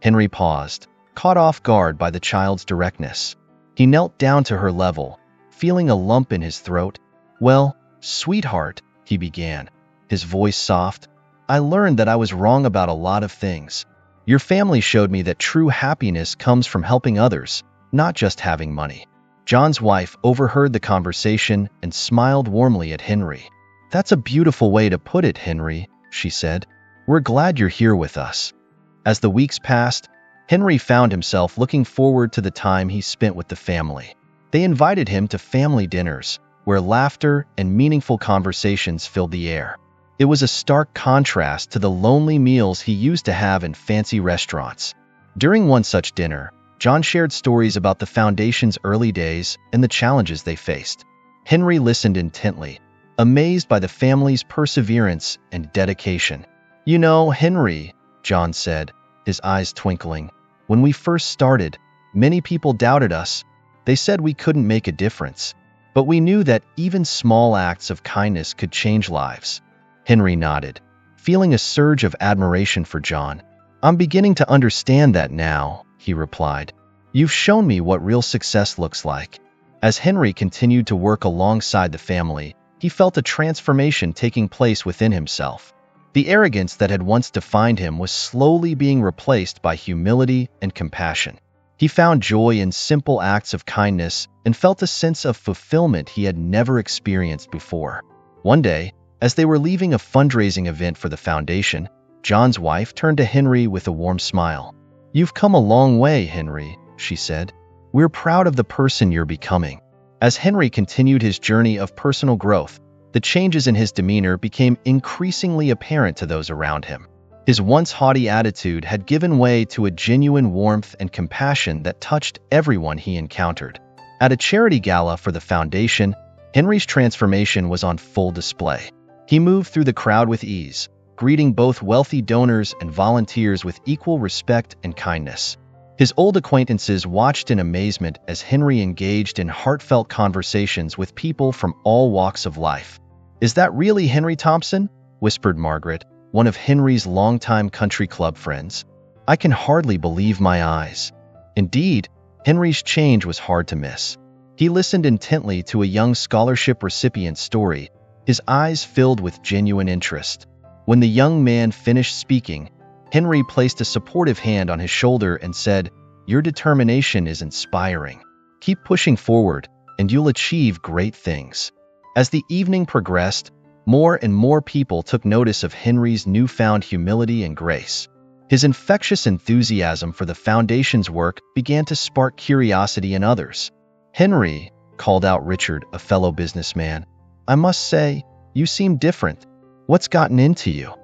Henry paused, caught off guard by the child's directness. He knelt down to her level, feeling a lump in his throat. "Well, sweetheart," he began, his voice soft, "I learned that I was wrong about a lot of things. Your family showed me that true happiness comes from helping others, not just having money." John's wife overheard the conversation and smiled warmly at Henry. "That's a beautiful way to put it, Henry," she said. "We're glad you're here with us." As the weeks passed, Henry found himself looking forward to the time he spent with the family. They invited him to family dinners, where laughter and meaningful conversations filled the air. It was a stark contrast to the lonely meals he used to have in fancy restaurants. During one such dinner, John shared stories about the foundation's early days and the challenges they faced. Henry listened intently, amazed by the family's perseverance and dedication. "You know, Henry," John said, his eyes twinkling, "when we first started, many people doubted us. They said we couldn't make a difference. But we knew that even small acts of kindness could change lives." Henry nodded, feeling a surge of admiration for John. "I'm beginning to understand that now," he replied. "You've shown me what real success looks like." As Henry continued to work alongside the family, he felt a transformation taking place within himself. The arrogance that had once defined him was slowly being replaced by humility and compassion. He found joy in simple acts of kindness and felt a sense of fulfillment he had never experienced before. One day, as they were leaving a fundraising event for the foundation, John's wife turned to Henry with a warm smile. "You've come a long way, Henry," she said. "We're proud of the person you're becoming." As Henry continued his journey of personal growth, the changes in his demeanor became increasingly apparent to those around him. His once haughty attitude had given way to a genuine warmth and compassion that touched everyone he encountered. At a charity gala for the foundation, Henry's transformation was on full display. He moved through the crowd with ease, greeting both wealthy donors and volunteers with equal respect and kindness. His old acquaintances watched in amazement as Henry engaged in heartfelt conversations with people from all walks of life. "Is that really Henry Thompson?" whispered Margaret, one of Henry's longtime country club friends. "I can hardly believe my eyes." Indeed, Henry's change was hard to miss. He listened intently to a young scholarship recipient's story, his eyes filled with genuine interest. When the young man finished speaking, Henry placed a supportive hand on his shoulder and said, "Your determination is inspiring. Keep pushing forward, and you'll achieve great things." As the evening progressed, more and more people took notice of Henry's newfound humility and grace. His infectious enthusiasm for the foundation's work began to spark curiosity in others. "Henry," called out Richard, a fellow businessman, "I must say, you seem different. What's gotten into you?"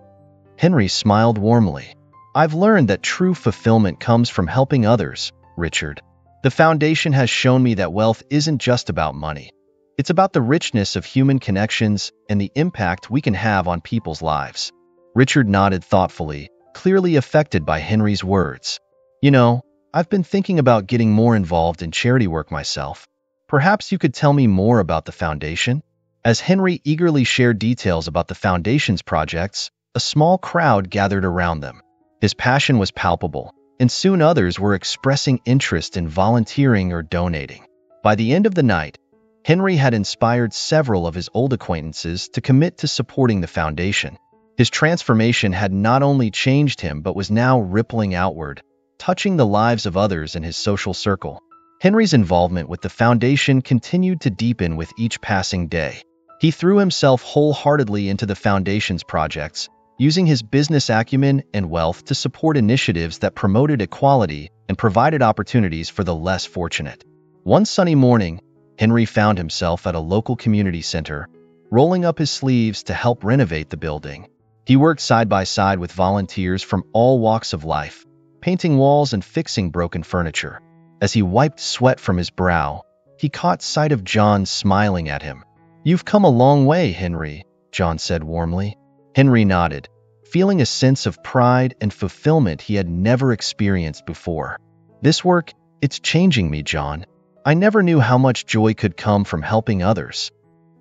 Henry smiled warmly. "I've learned that true fulfillment comes from helping others, Richard. The foundation has shown me that wealth isn't just about money. It's about the richness of human connections and the impact we can have on people's lives." Richard nodded thoughtfully, clearly affected by Henry's words. "You know, I've been thinking about getting more involved in charity work myself. Perhaps you could tell me more about the foundation?" As Henry eagerly shared details about the foundation's projects, a small crowd gathered around them. His passion was palpable, and soon others were expressing interest in volunteering or donating. By the end of the night, Henry had inspired several of his old acquaintances to commit to supporting the foundation. His transformation had not only changed him but was now rippling outward, touching the lives of others in his social circle. Henry's involvement with the foundation continued to deepen with each passing day. He threw himself wholeheartedly into the foundation's projects, using his business acumen and wealth to support initiatives that promoted equality and provided opportunities for the less fortunate. One sunny morning, Henry found himself at a local community center, rolling up his sleeves to help renovate the building. He worked side by side with volunteers from all walks of life, painting walls and fixing broken furniture. As he wiped sweat from his brow, he caught sight of John smiling at him. "You've come a long way, Henry," John said warmly. Henry nodded, feeling a sense of pride and fulfillment he had never experienced before. "This work, it's changing me, John. I never knew how much joy could come from helping others."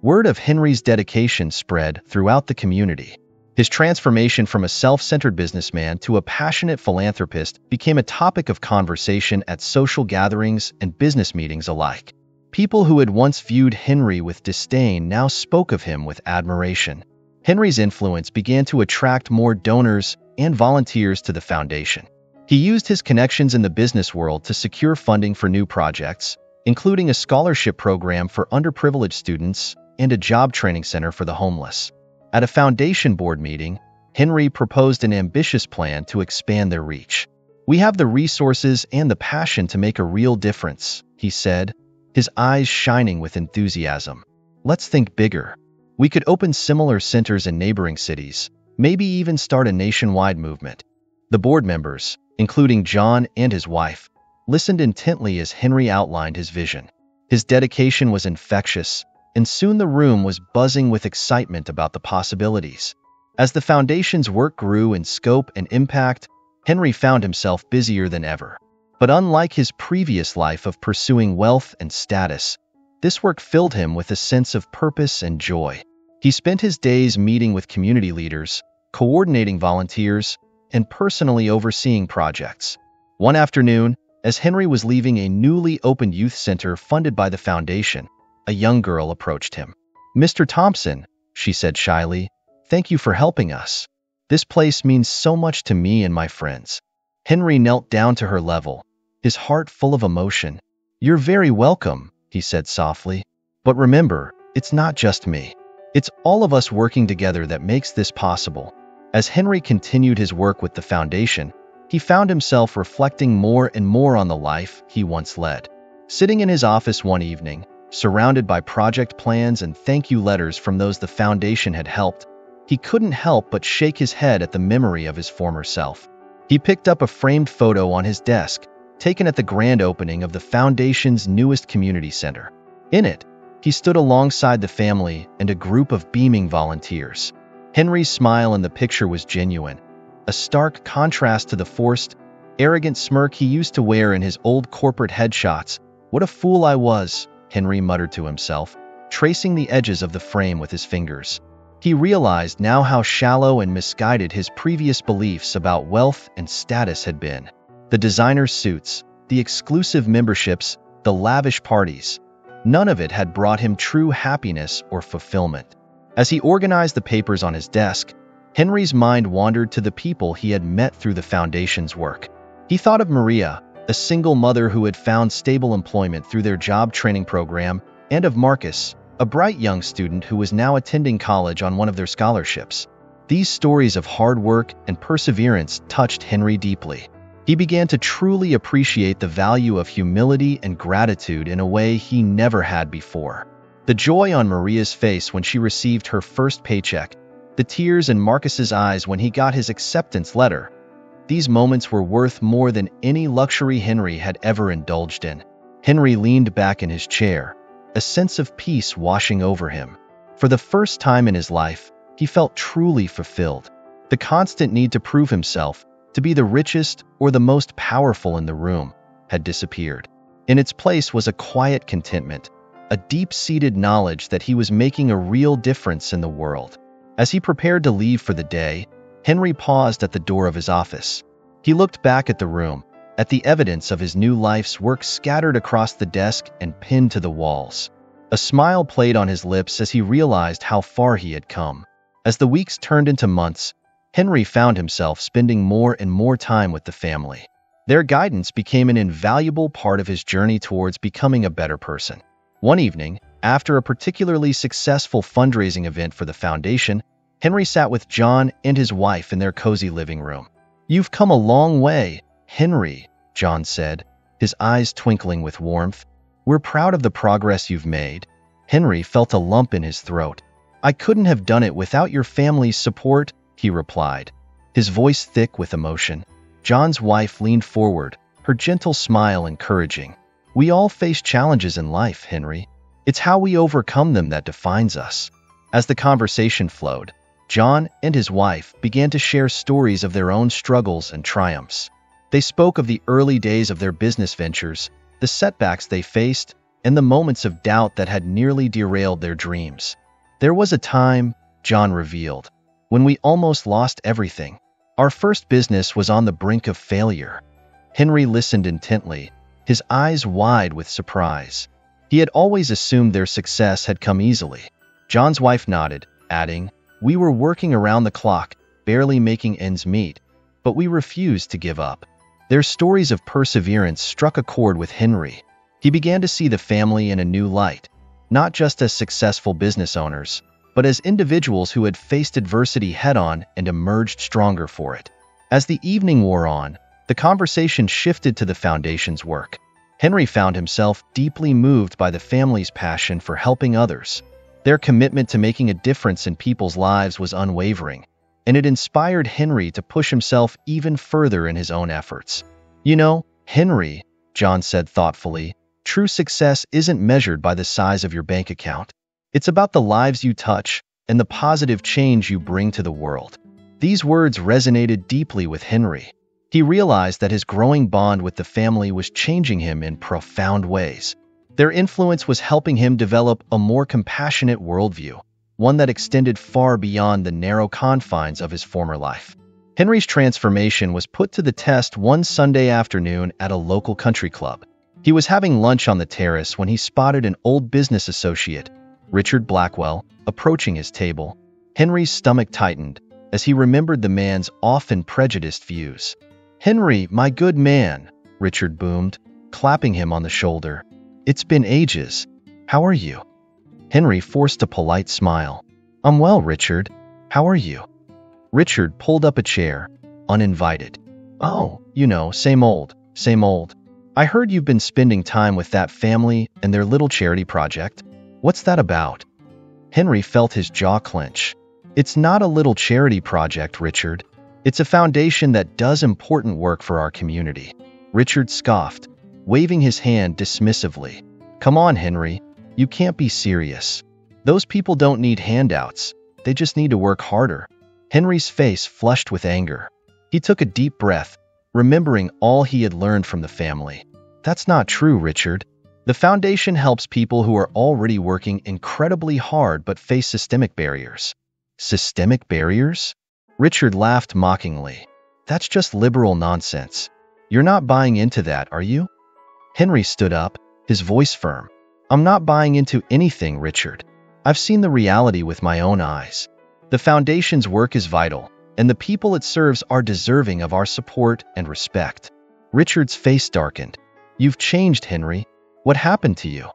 Word of Henry's dedication spread throughout the community. His transformation from a self-centered businessman to a passionate philanthropist became a topic of conversation at social gatherings and business meetings alike. People who had once viewed Henry with disdain now spoke of him with admiration. Henry's influence began to attract more donors and volunteers to the foundation. He used his connections in the business world to secure funding for new projects, including a scholarship program for underprivileged students and a job training center for the homeless. At a foundation board meeting, Henry proposed an ambitious plan to expand their reach. "We have the resources and the passion to make a real difference," he said, his eyes shining with enthusiasm. "Let's think bigger. We could open similar centers in neighboring cities, maybe even start a nationwide movement." The board members, including John and his wife, listened intently as Henry outlined his vision. His dedication was infectious, and soon the room was buzzing with excitement about the possibilities. As the foundation's work grew in scope and impact, Henry found himself busier than ever. But unlike his previous life of pursuing wealth and status, this work filled him with a sense of purpose and joy. He spent his days meeting with community leaders, coordinating volunteers, and personally overseeing projects. One afternoon, as Henry was leaving a newly opened youth center funded by the foundation, a young girl approached him. "Mr. Thompson," she said shyly, "thank you for helping us. This place means so much to me and my friends." Henry knelt down to her level, his heart full of emotion. "You're very welcome," he said softly. "But remember, it's not just me. It's all of us working together that makes this possible." As Henry continued his work with the foundation, he found himself reflecting more and more on the life he once led. Sitting in his office one evening, surrounded by project plans and thank you letters from those the foundation had helped, he couldn't help but shake his head at the memory of his former self. He picked up a framed photo on his desk, taken at the grand opening of the foundation's newest community center. In it, he stood alongside the family and a group of beaming volunteers. Henry's smile in the picture was genuine, a stark contrast to the forced, arrogant smirk he used to wear in his old corporate headshots. "What a fool I was," Henry muttered to himself, tracing the edges of the frame with his fingers. He realized now how shallow and misguided his previous beliefs about wealth and status had been. The designer suits, the exclusive memberships, the lavish parties, none of it had brought him true happiness or fulfillment. As he organized the papers on his desk, Henry's mind wandered to the people he had met through the foundation's work. He thought of Maria, a single mother who had found stable employment through their job training program, and of Marcus, a bright young student who was now attending college on one of their scholarships. These stories of hard work and perseverance touched Henry deeply. He began to truly appreciate the value of humility and gratitude in a way he never had before. The joy on Maria's face when she received her first paycheck, the tears in Marcus's eyes when he got his acceptance letter, these moments were worth more than any luxury Henry had ever indulged in. Henry leaned back in his chair, a sense of peace washing over him. For the first time in his life, he felt truly fulfilled. The constant need to prove himself, to be the richest or the most powerful in the room, had disappeared. In its place was a quiet contentment, a deep-seated knowledge that he was making a real difference in the world. As he prepared to leave for the day, Henry paused at the door of his office. He looked back at the room, at the evidence of his new life's work scattered across the desk and pinned to the walls. A smile played on his lips as he realized how far he had come. As the weeks turned into months, Henry found himself spending more and more time with the family. Their guidance became an invaluable part of his journey towards becoming a better person. One evening, after a particularly successful fundraising event for the foundation, Henry sat with John and his wife in their cozy living room. "You've come a long way, Henry," John said, his eyes twinkling with warmth. "We're proud of the progress you've made." Henry felt a lump in his throat. "I couldn't have done it without your family's support," he replied, his voice thick with emotion. John's wife leaned forward, her gentle smile encouraging. "We all face challenges in life, Henry. It's how we overcome them that defines us." As the conversation flowed, John and his wife began to share stories of their own struggles and triumphs. They spoke of the early days of their business ventures, the setbacks they faced, and the moments of doubt that had nearly derailed their dreams. "There was a time," John revealed, "when we almost lost everything. Our first business was on the brink of failure." Henry listened intently, his eyes wide with surprise. He had always assumed their success had come easily. John's wife nodded, adding, "We were working around the clock, barely making ends meet, but we refused to give up." Their stories of perseverance struck a chord with Henry. He began to see the family in a new light, not just as successful business owners, but as individuals who had faced adversity head-on and emerged stronger for it. As the evening wore on, the conversation shifted to the foundation's work. Henry found himself deeply moved by the family's passion for helping others. Their commitment to making a difference in people's lives was unwavering, and it inspired Henry to push himself even further in his own efforts. "You know, Henry," John said thoughtfully, "true success isn't measured by the size of your bank account. It's about the lives you touch and the positive change you bring to the world." These words resonated deeply with Henry. He realized that his growing bond with the family was changing him in profound ways. Their influence was helping him develop a more compassionate worldview, one that extended far beyond the narrow confines of his former life. Henry's transformation was put to the test one Sunday afternoon at a local country club. He was having lunch on the terrace when he spotted an old business associate, Richard Blackwell, approaching his table. Henry's stomach tightened as he remembered the man's often prejudiced views. "Henry, my good man," Richard boomed, clapping him on the shoulder. "It's been ages. How are you?" Henry forced a polite smile. "I'm well, Richard. How are you?" Richard pulled up a chair, uninvited. "Oh, same old, same old. I heard you've been spending time with that family and their little charity project. What's that about?" Henry felt his jaw clench. "It's not a little charity project, Richard. It's a foundation that does important work for our community." Richard scoffed, waving his hand dismissively. "Come on, Henry. You can't be serious. Those people don't need handouts. They just need to work harder." Henry's face flushed with anger. He took a deep breath, remembering all he had learned from the family. "That's not true, Richard. The foundation helps people who are already working incredibly hard but face systemic barriers." "Systemic barriers?" Richard laughed mockingly. "That's just liberal nonsense. You're not buying into that, are you?" Henry stood up, his voice firm. "I'm not buying into anything, Richard. I've seen the reality with my own eyes. The foundation's work is vital, and the people it serves are deserving of our support and respect." Richard's face darkened. "You've changed, Henry. What happened to you?"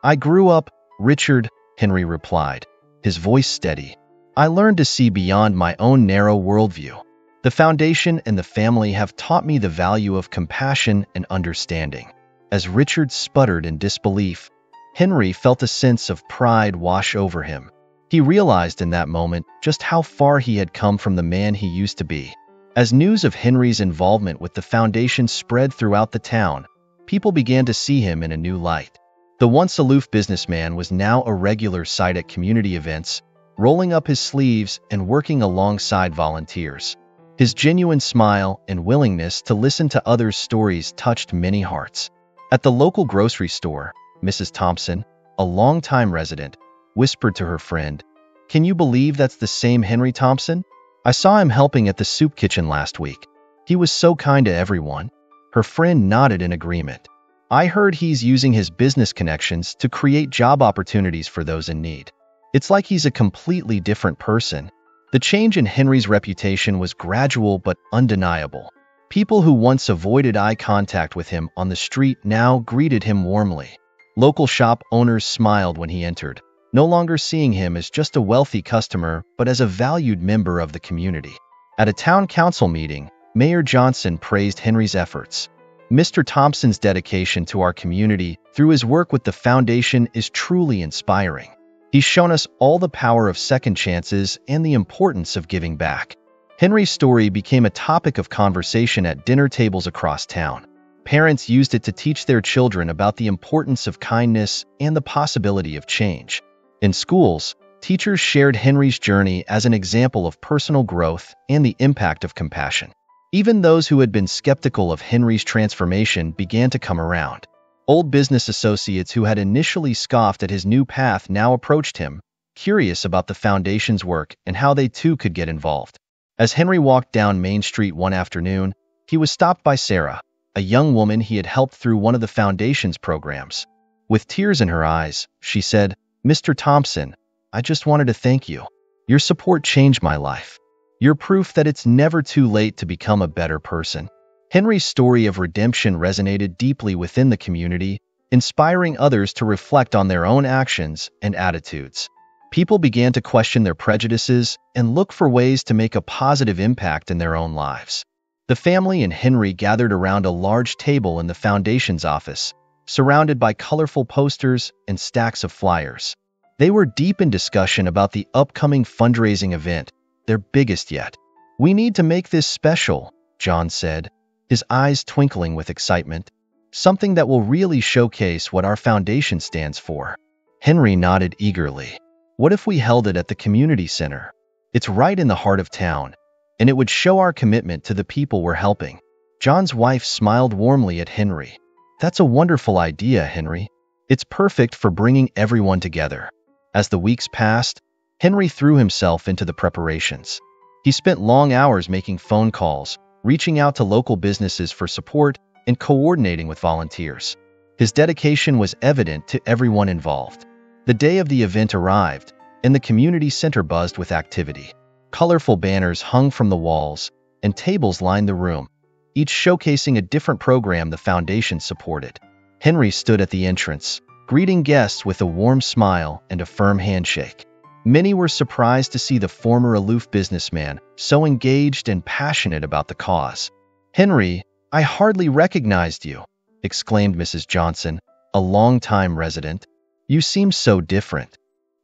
"I grew up, Richard," Henry replied, his voice steady. "I learned to see beyond my own narrow worldview. The foundation and the family have taught me the value of compassion and understanding." As Richard sputtered in disbelief, Henry felt a sense of pride wash over him. He realized in that moment just how far he had come from the man he used to be. As news of Henry's involvement with the foundation spread throughout the town, people began to see him in a new light. The once aloof businessman was now a regular sight at community events, rolling up his sleeves and working alongside volunteers. His genuine smile and willingness to listen to others' stories touched many hearts. At the local grocery store, Mrs. Thompson, a longtime resident, whispered to her friend, "Can you believe that's the same Henry Thompson? I saw him helping at the soup kitchen last week. He was so kind to everyone." Her friend nodded in agreement. "I heard he's using his business connections to create job opportunities for those in need. It's like he's a completely different person." The change in Henry's reputation was gradual but undeniable. People who once avoided eye contact with him on the street now greeted him warmly. Local shop owners smiled when he entered, no longer seeing him as just a wealthy customer but as a valued member of the community. At a town council meeting, Mayor Johnson praised Henry's efforts. "Mr. Thompson's dedication to our community through his work with the foundation is truly inspiring. He's shown us all the power of second chances and the importance of giving back." Henry's story became a topic of conversation at dinner tables across town. Parents used it to teach their children about the importance of kindness and the possibility of change. In schools, teachers shared Henry's journey as an example of personal growth and the impact of compassion. Even those who had been skeptical of Henry's transformation began to come around. Old business associates who had initially scoffed at his new path now approached him, curious about the foundation's work and how they too could get involved. As Henry walked down Main Street one afternoon, he was stopped by Sarah, a young woman he had helped through one of the foundation's programs. With tears in her eyes, she said, "Mr. Thompson, I just wanted to thank you. Your support changed my life. You're proof that it's never too late to become a better person." Henry's story of redemption resonated deeply within the community, inspiring others to reflect on their own actions and attitudes. People began to question their prejudices and look for ways to make a positive impact in their own lives. The family and Henry gathered around a large table in the foundation's office, surrounded by colorful posters and stacks of flyers. They were deep in discussion about the upcoming fundraising event, their biggest yet. "We need to make this special," John said, his eyes twinkling with excitement. "Something that will really showcase what our foundation stands for." Henry nodded eagerly. "What if we held it at the community center? It's right in the heart of town, and it would show our commitment to the people we're helping." John's wife smiled warmly at Henry. "That's a wonderful idea, Henry. It's perfect for bringing everyone together." As the weeks passed, Henry threw himself into the preparations. He spent long hours making phone calls, reaching out to local businesses for support, and coordinating with volunteers. His dedication was evident to everyone involved. The day of the event arrived, and the community center buzzed with activity. Colorful banners hung from the walls, and tables lined the room, each showcasing a different program the foundation supported. Henry stood at the entrance, greeting guests with a warm smile and a firm handshake. Many were surprised to see the former aloof businessman so engaged and passionate about the cause. "Henry, I hardly recognized you," exclaimed Mrs. Johnson, a longtime resident. "You seem so different."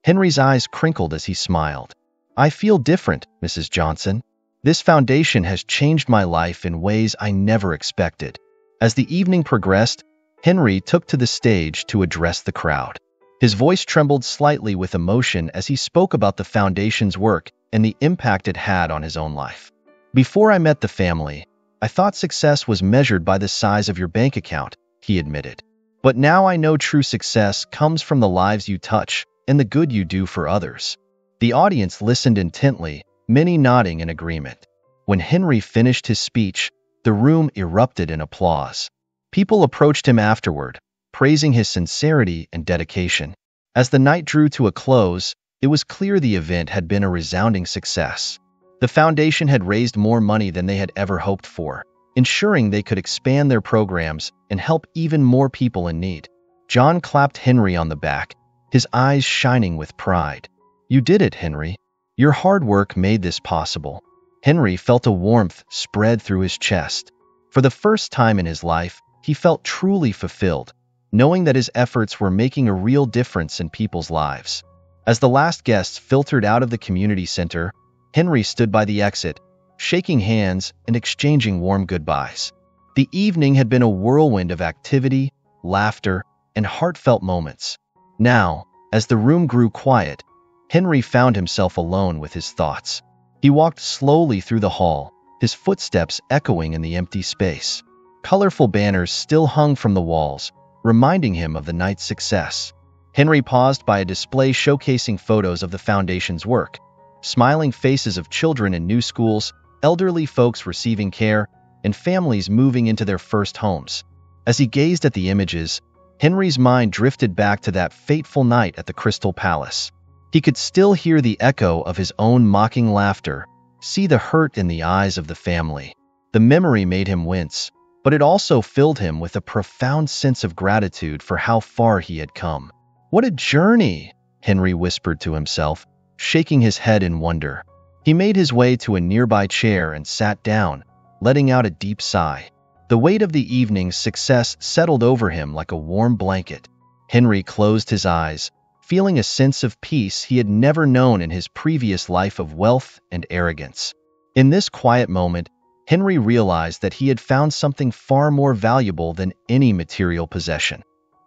Henry's eyes crinkled as he smiled. "I feel different, Mrs. Johnson. This foundation has changed my life in ways I never expected." As the evening progressed, Henry took to the stage to address the crowd. His voice trembled slightly with emotion as he spoke about the foundation's work and the impact it had on his own life. "Before I met the family, I thought success was measured by the size of your bank account," he admitted. "But now I know true success comes from the lives you touch and the good you do for others." The audience listened intently, many nodding in agreement. When Henry finished his speech, the room erupted in applause. People approached him afterward, praising his sincerity and dedication. As the night drew to a close, it was clear the event had been a resounding success. The foundation had raised more money than they had ever hoped for, ensuring they could expand their programs and help even more people in need. John clapped Henry on the back, his eyes shining with pride. "You did it, Henry. Your hard work made this possible." Henry felt a warmth spread through his chest. For the first time in his life, he felt truly fulfilled, knowing that his efforts were making a real difference in people's lives. As the last guests filtered out of the community center, Henry stood by the exit, shaking hands and exchanging warm goodbyes. The evening had been a whirlwind of activity, laughter, and heartfelt moments. Now, as the room grew quiet, Henry found himself alone with his thoughts. He walked slowly through the hall, his footsteps echoing in the empty space. Colorful banners still hung from the walls, reminding him of the night's success. Henry paused by a display showcasing photos of the foundation's work, smiling faces of children in new schools, elderly folks receiving care, and families moving into their first homes. As he gazed at the images, Henry's mind drifted back to that fateful night at the Crystal Palace. He could still hear the echo of his own mocking laughter, see the hurt in the eyes of the family. The memory made him wince, but it also filled him with a profound sense of gratitude for how far he had come. "What a journey," Henry whispered to himself, shaking his head in wonder. He made his way to a nearby chair and sat down, letting out a deep sigh. The weight of the evening's success settled over him like a warm blanket. Henry closed his eyes, feeling a sense of peace he had never known in his previous life of wealth and arrogance. In this quiet moment, Henry realized that he had found something far more valuable than any material possession: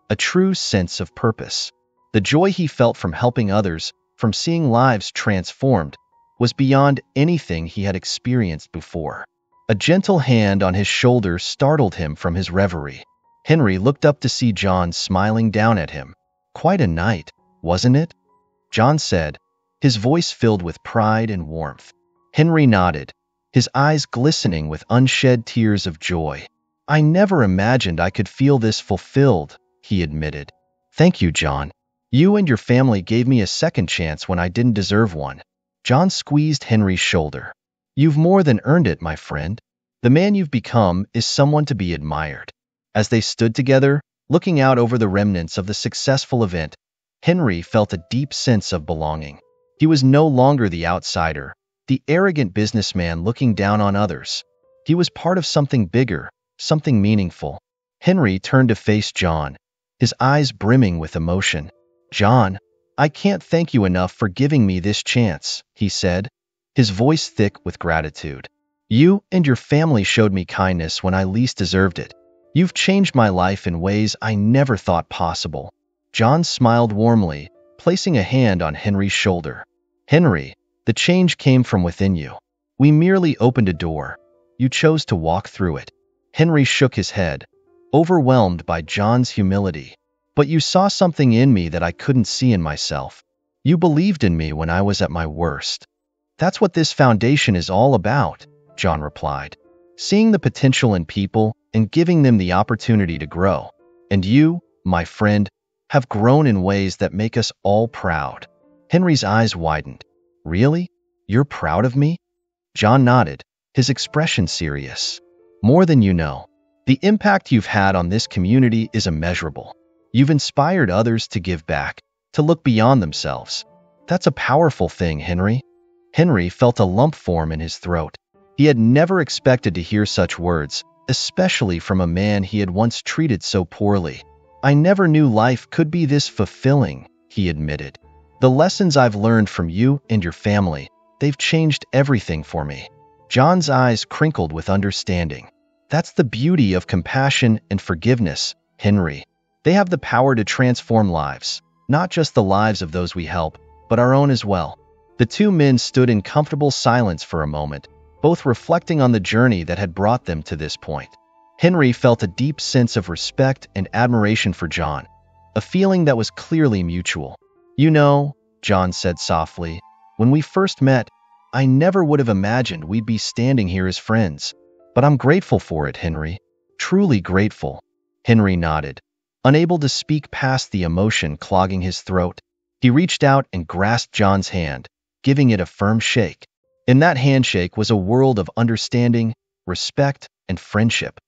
a true sense of purpose. The joy he felt from helping others, from seeing lives transformed, was beyond anything he had experienced before. A gentle hand on his shoulder startled him from his reverie. Henry looked up to see John smiling down at him. "Quite a night, wasn't it?" John said, his voice filled with pride and warmth. Henry nodded, his eyes glistening with unshed tears of joy. "I never imagined I could feel this fulfilled," he admitted. "Thank you, John. You and your family gave me a second chance when I didn't deserve one." John squeezed Henry's shoulder. "You've more than earned it, my friend. The man you've become is someone to be admired." As they stood together, looking out over the remnants of the successful event, Henry felt a deep sense of belonging. He was no longer the outsider, the arrogant businessman looking down on others. He was part of something bigger, something meaningful. Henry turned to face John, his eyes brimming with emotion. "John, I can't thank you enough for giving me this chance," he said, his voice thick with gratitude. "You and your family showed me kindness when I least deserved it. You've changed my life in ways I never thought possible." John smiled warmly, placing a hand on Henry's shoulder. "Henry, the change came from within you. We merely opened a door. You chose to walk through it." Henry shook his head, overwhelmed by John's humility. "But you saw something in me that I couldn't see in myself. You believed in me when I was at my worst. That's what this foundation is all about, John replied. Seeing the potential in people and giving them the opportunity to grow. And you, my friend, have grown in ways that make us all proud. Henry's eyes widened. Really? You're proud of me? John nodded, his expression serious. More than you know. The impact you've had on this community is immeasurable. You've inspired others to give back, to look beyond themselves. That's a powerful thing, Henry. Henry felt a lump form in his throat. He had never expected to hear such words, especially from a man he had once treated so poorly. I never knew life could be this fulfilling, he admitted. The lessons I've learned from you and your family, they've changed everything for me. John's eyes crinkled with understanding. That's the beauty of compassion and forgiveness, Henry. They have the power to transform lives, not just the lives of those we help, but our own as well. The two men stood in comfortable silence for a moment, both reflecting on the journey that had brought them to this point. Henry felt a deep sense of respect and admiration for John, a feeling that was clearly mutual. You know, John said softly, when we first met, I never would have imagined we'd be standing here as friends. But I'm grateful for it, Henry. Truly grateful. Henry nodded, unable to speak past the emotion clogging his throat. He reached out and grasped John's hand, giving it a firm shake. In that handshake was a world of understanding, respect, and friendship.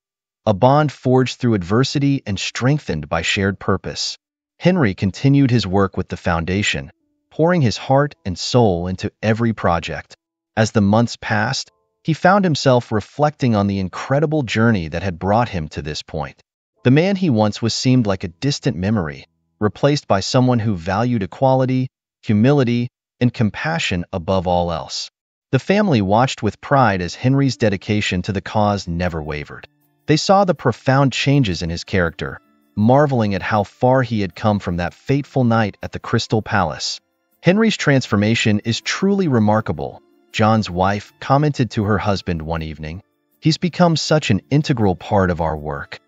A bond forged through adversity and strengthened by shared purpose. Henry continued his work with the foundation, pouring his heart and soul into every project. As the months passed, he found himself reflecting on the incredible journey that had brought him to this point. The man he once was seemed like a distant memory, replaced by someone who valued equality, humility, and compassion above all else. The family watched with pride as Henry's dedication to the cause never wavered. They saw the profound changes in his character, marveling at how far he had come from that fateful night at the Crystal Palace. Henry's transformation is truly remarkable, John's wife commented to her husband one evening. He's become such an integral part of our work.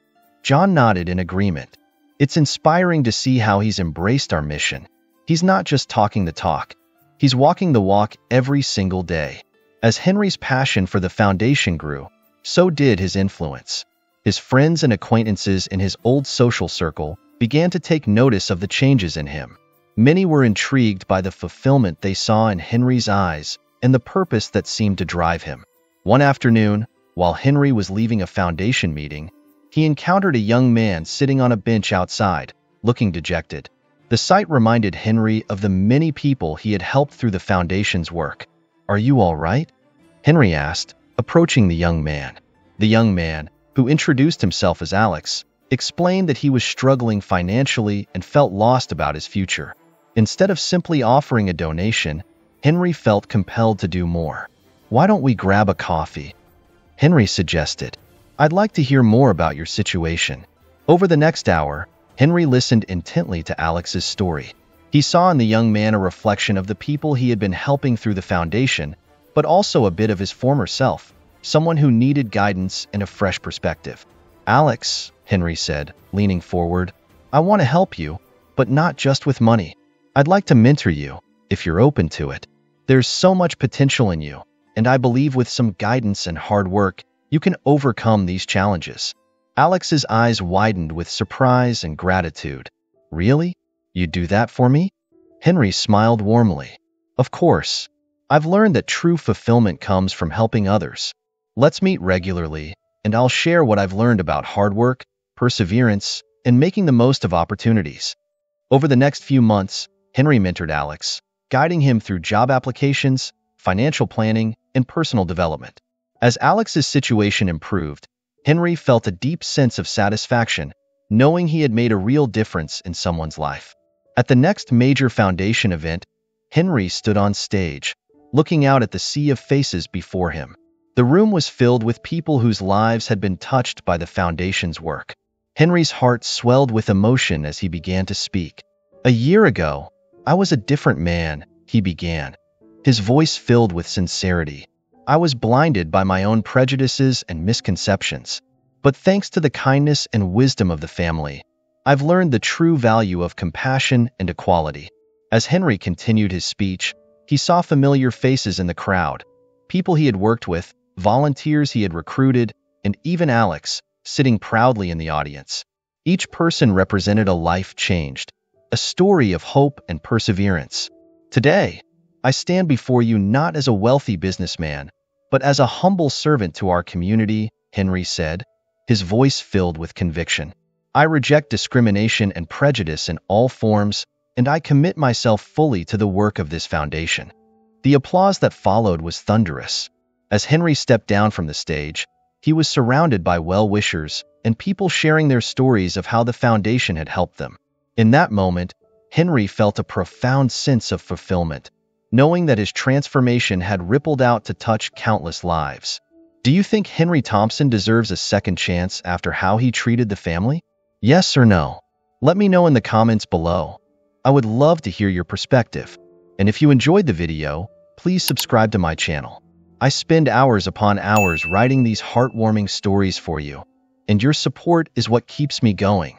John nodded in agreement. It's inspiring to see how he's embraced our mission. He's not just talking the talk. He's walking the walk every single day. As Henry's passion for the foundation grew, so did his influence. His friends and acquaintances in his old social circle began to take notice of the changes in him. Many were intrigued by the fulfillment they saw in Henry's eyes and the purpose that seemed to drive him. One afternoon, while Henry was leaving a foundation meeting, he encountered a young man sitting on a bench outside, looking dejected. The sight reminded Henry of the many people he had helped through the foundation's work. Are you all right? Henry asked, approaching the young man. The young man, who introduced himself as Alex, explained that he was struggling financially and felt lost about his future. Instead of simply offering a donation, Henry felt compelled to do more. Why don't we grab a coffee? Henry suggested. I'd like to hear more about your situation. Over the next hour, Henry listened intently to Alex's story. He saw in the young man a reflection of the people he had been helping through the foundation, but also a bit of his former self, someone who needed guidance and a fresh perspective. Alex, Henry said, leaning forward, I want to help you, but not just with money. I'd like to mentor you, if you're open to it. There's so much potential in you, and I believe with some guidance and hard work, you can overcome these challenges. Alex's eyes widened with surprise and gratitude. Really? You'd do that for me? Henry smiled warmly. Of course. I've learned that true fulfillment comes from helping others. Let's meet regularly, and I'll share what I've learned about hard work, perseverance, and making the most of opportunities. Over the next few months, Henry mentored Alex, guiding him through job applications, financial planning, and personal development. As Alex's situation improved, Henry felt a deep sense of satisfaction, knowing he had made a real difference in someone's life. At the next major foundation event, Henry stood on stage, looking out at the sea of faces before him. The room was filled with people whose lives had been touched by the foundation's work. Henry's heart swelled with emotion as he began to speak. A year ago, I was a different man, he began, his voice filled with sincerity. I was blinded by my own prejudices and misconceptions. But thanks to the kindness and wisdom of the family, I've learned the true value of compassion and equality. As Henry continued his speech, he saw familiar faces in the crowd, people he had worked with, volunteers he had recruited, and even Alex, sitting proudly in the audience. Each person represented a life changed, a story of hope and perseverance. Today, I stand before you not as a wealthy businessman, but as a humble servant to our community, Henry said, his voice filled with conviction. I reject discrimination and prejudice in all forms, and I commit myself fully to the work of this foundation. The applause that followed was thunderous. As Henry stepped down from the stage, he was surrounded by well-wishers and people sharing their stories of how the foundation had helped them. In that moment, Henry felt a profound sense of fulfillment, knowing that his transformation had rippled out to touch countless lives. Do you think Henry Thompson deserves a second chance after how he treated the family? Yes or no? Let me know in the comments below. I would love to hear your perspective. And if you enjoyed the video, please subscribe to my channel. I spend hours upon hours writing these heartwarming stories for you, and your support is what keeps me going.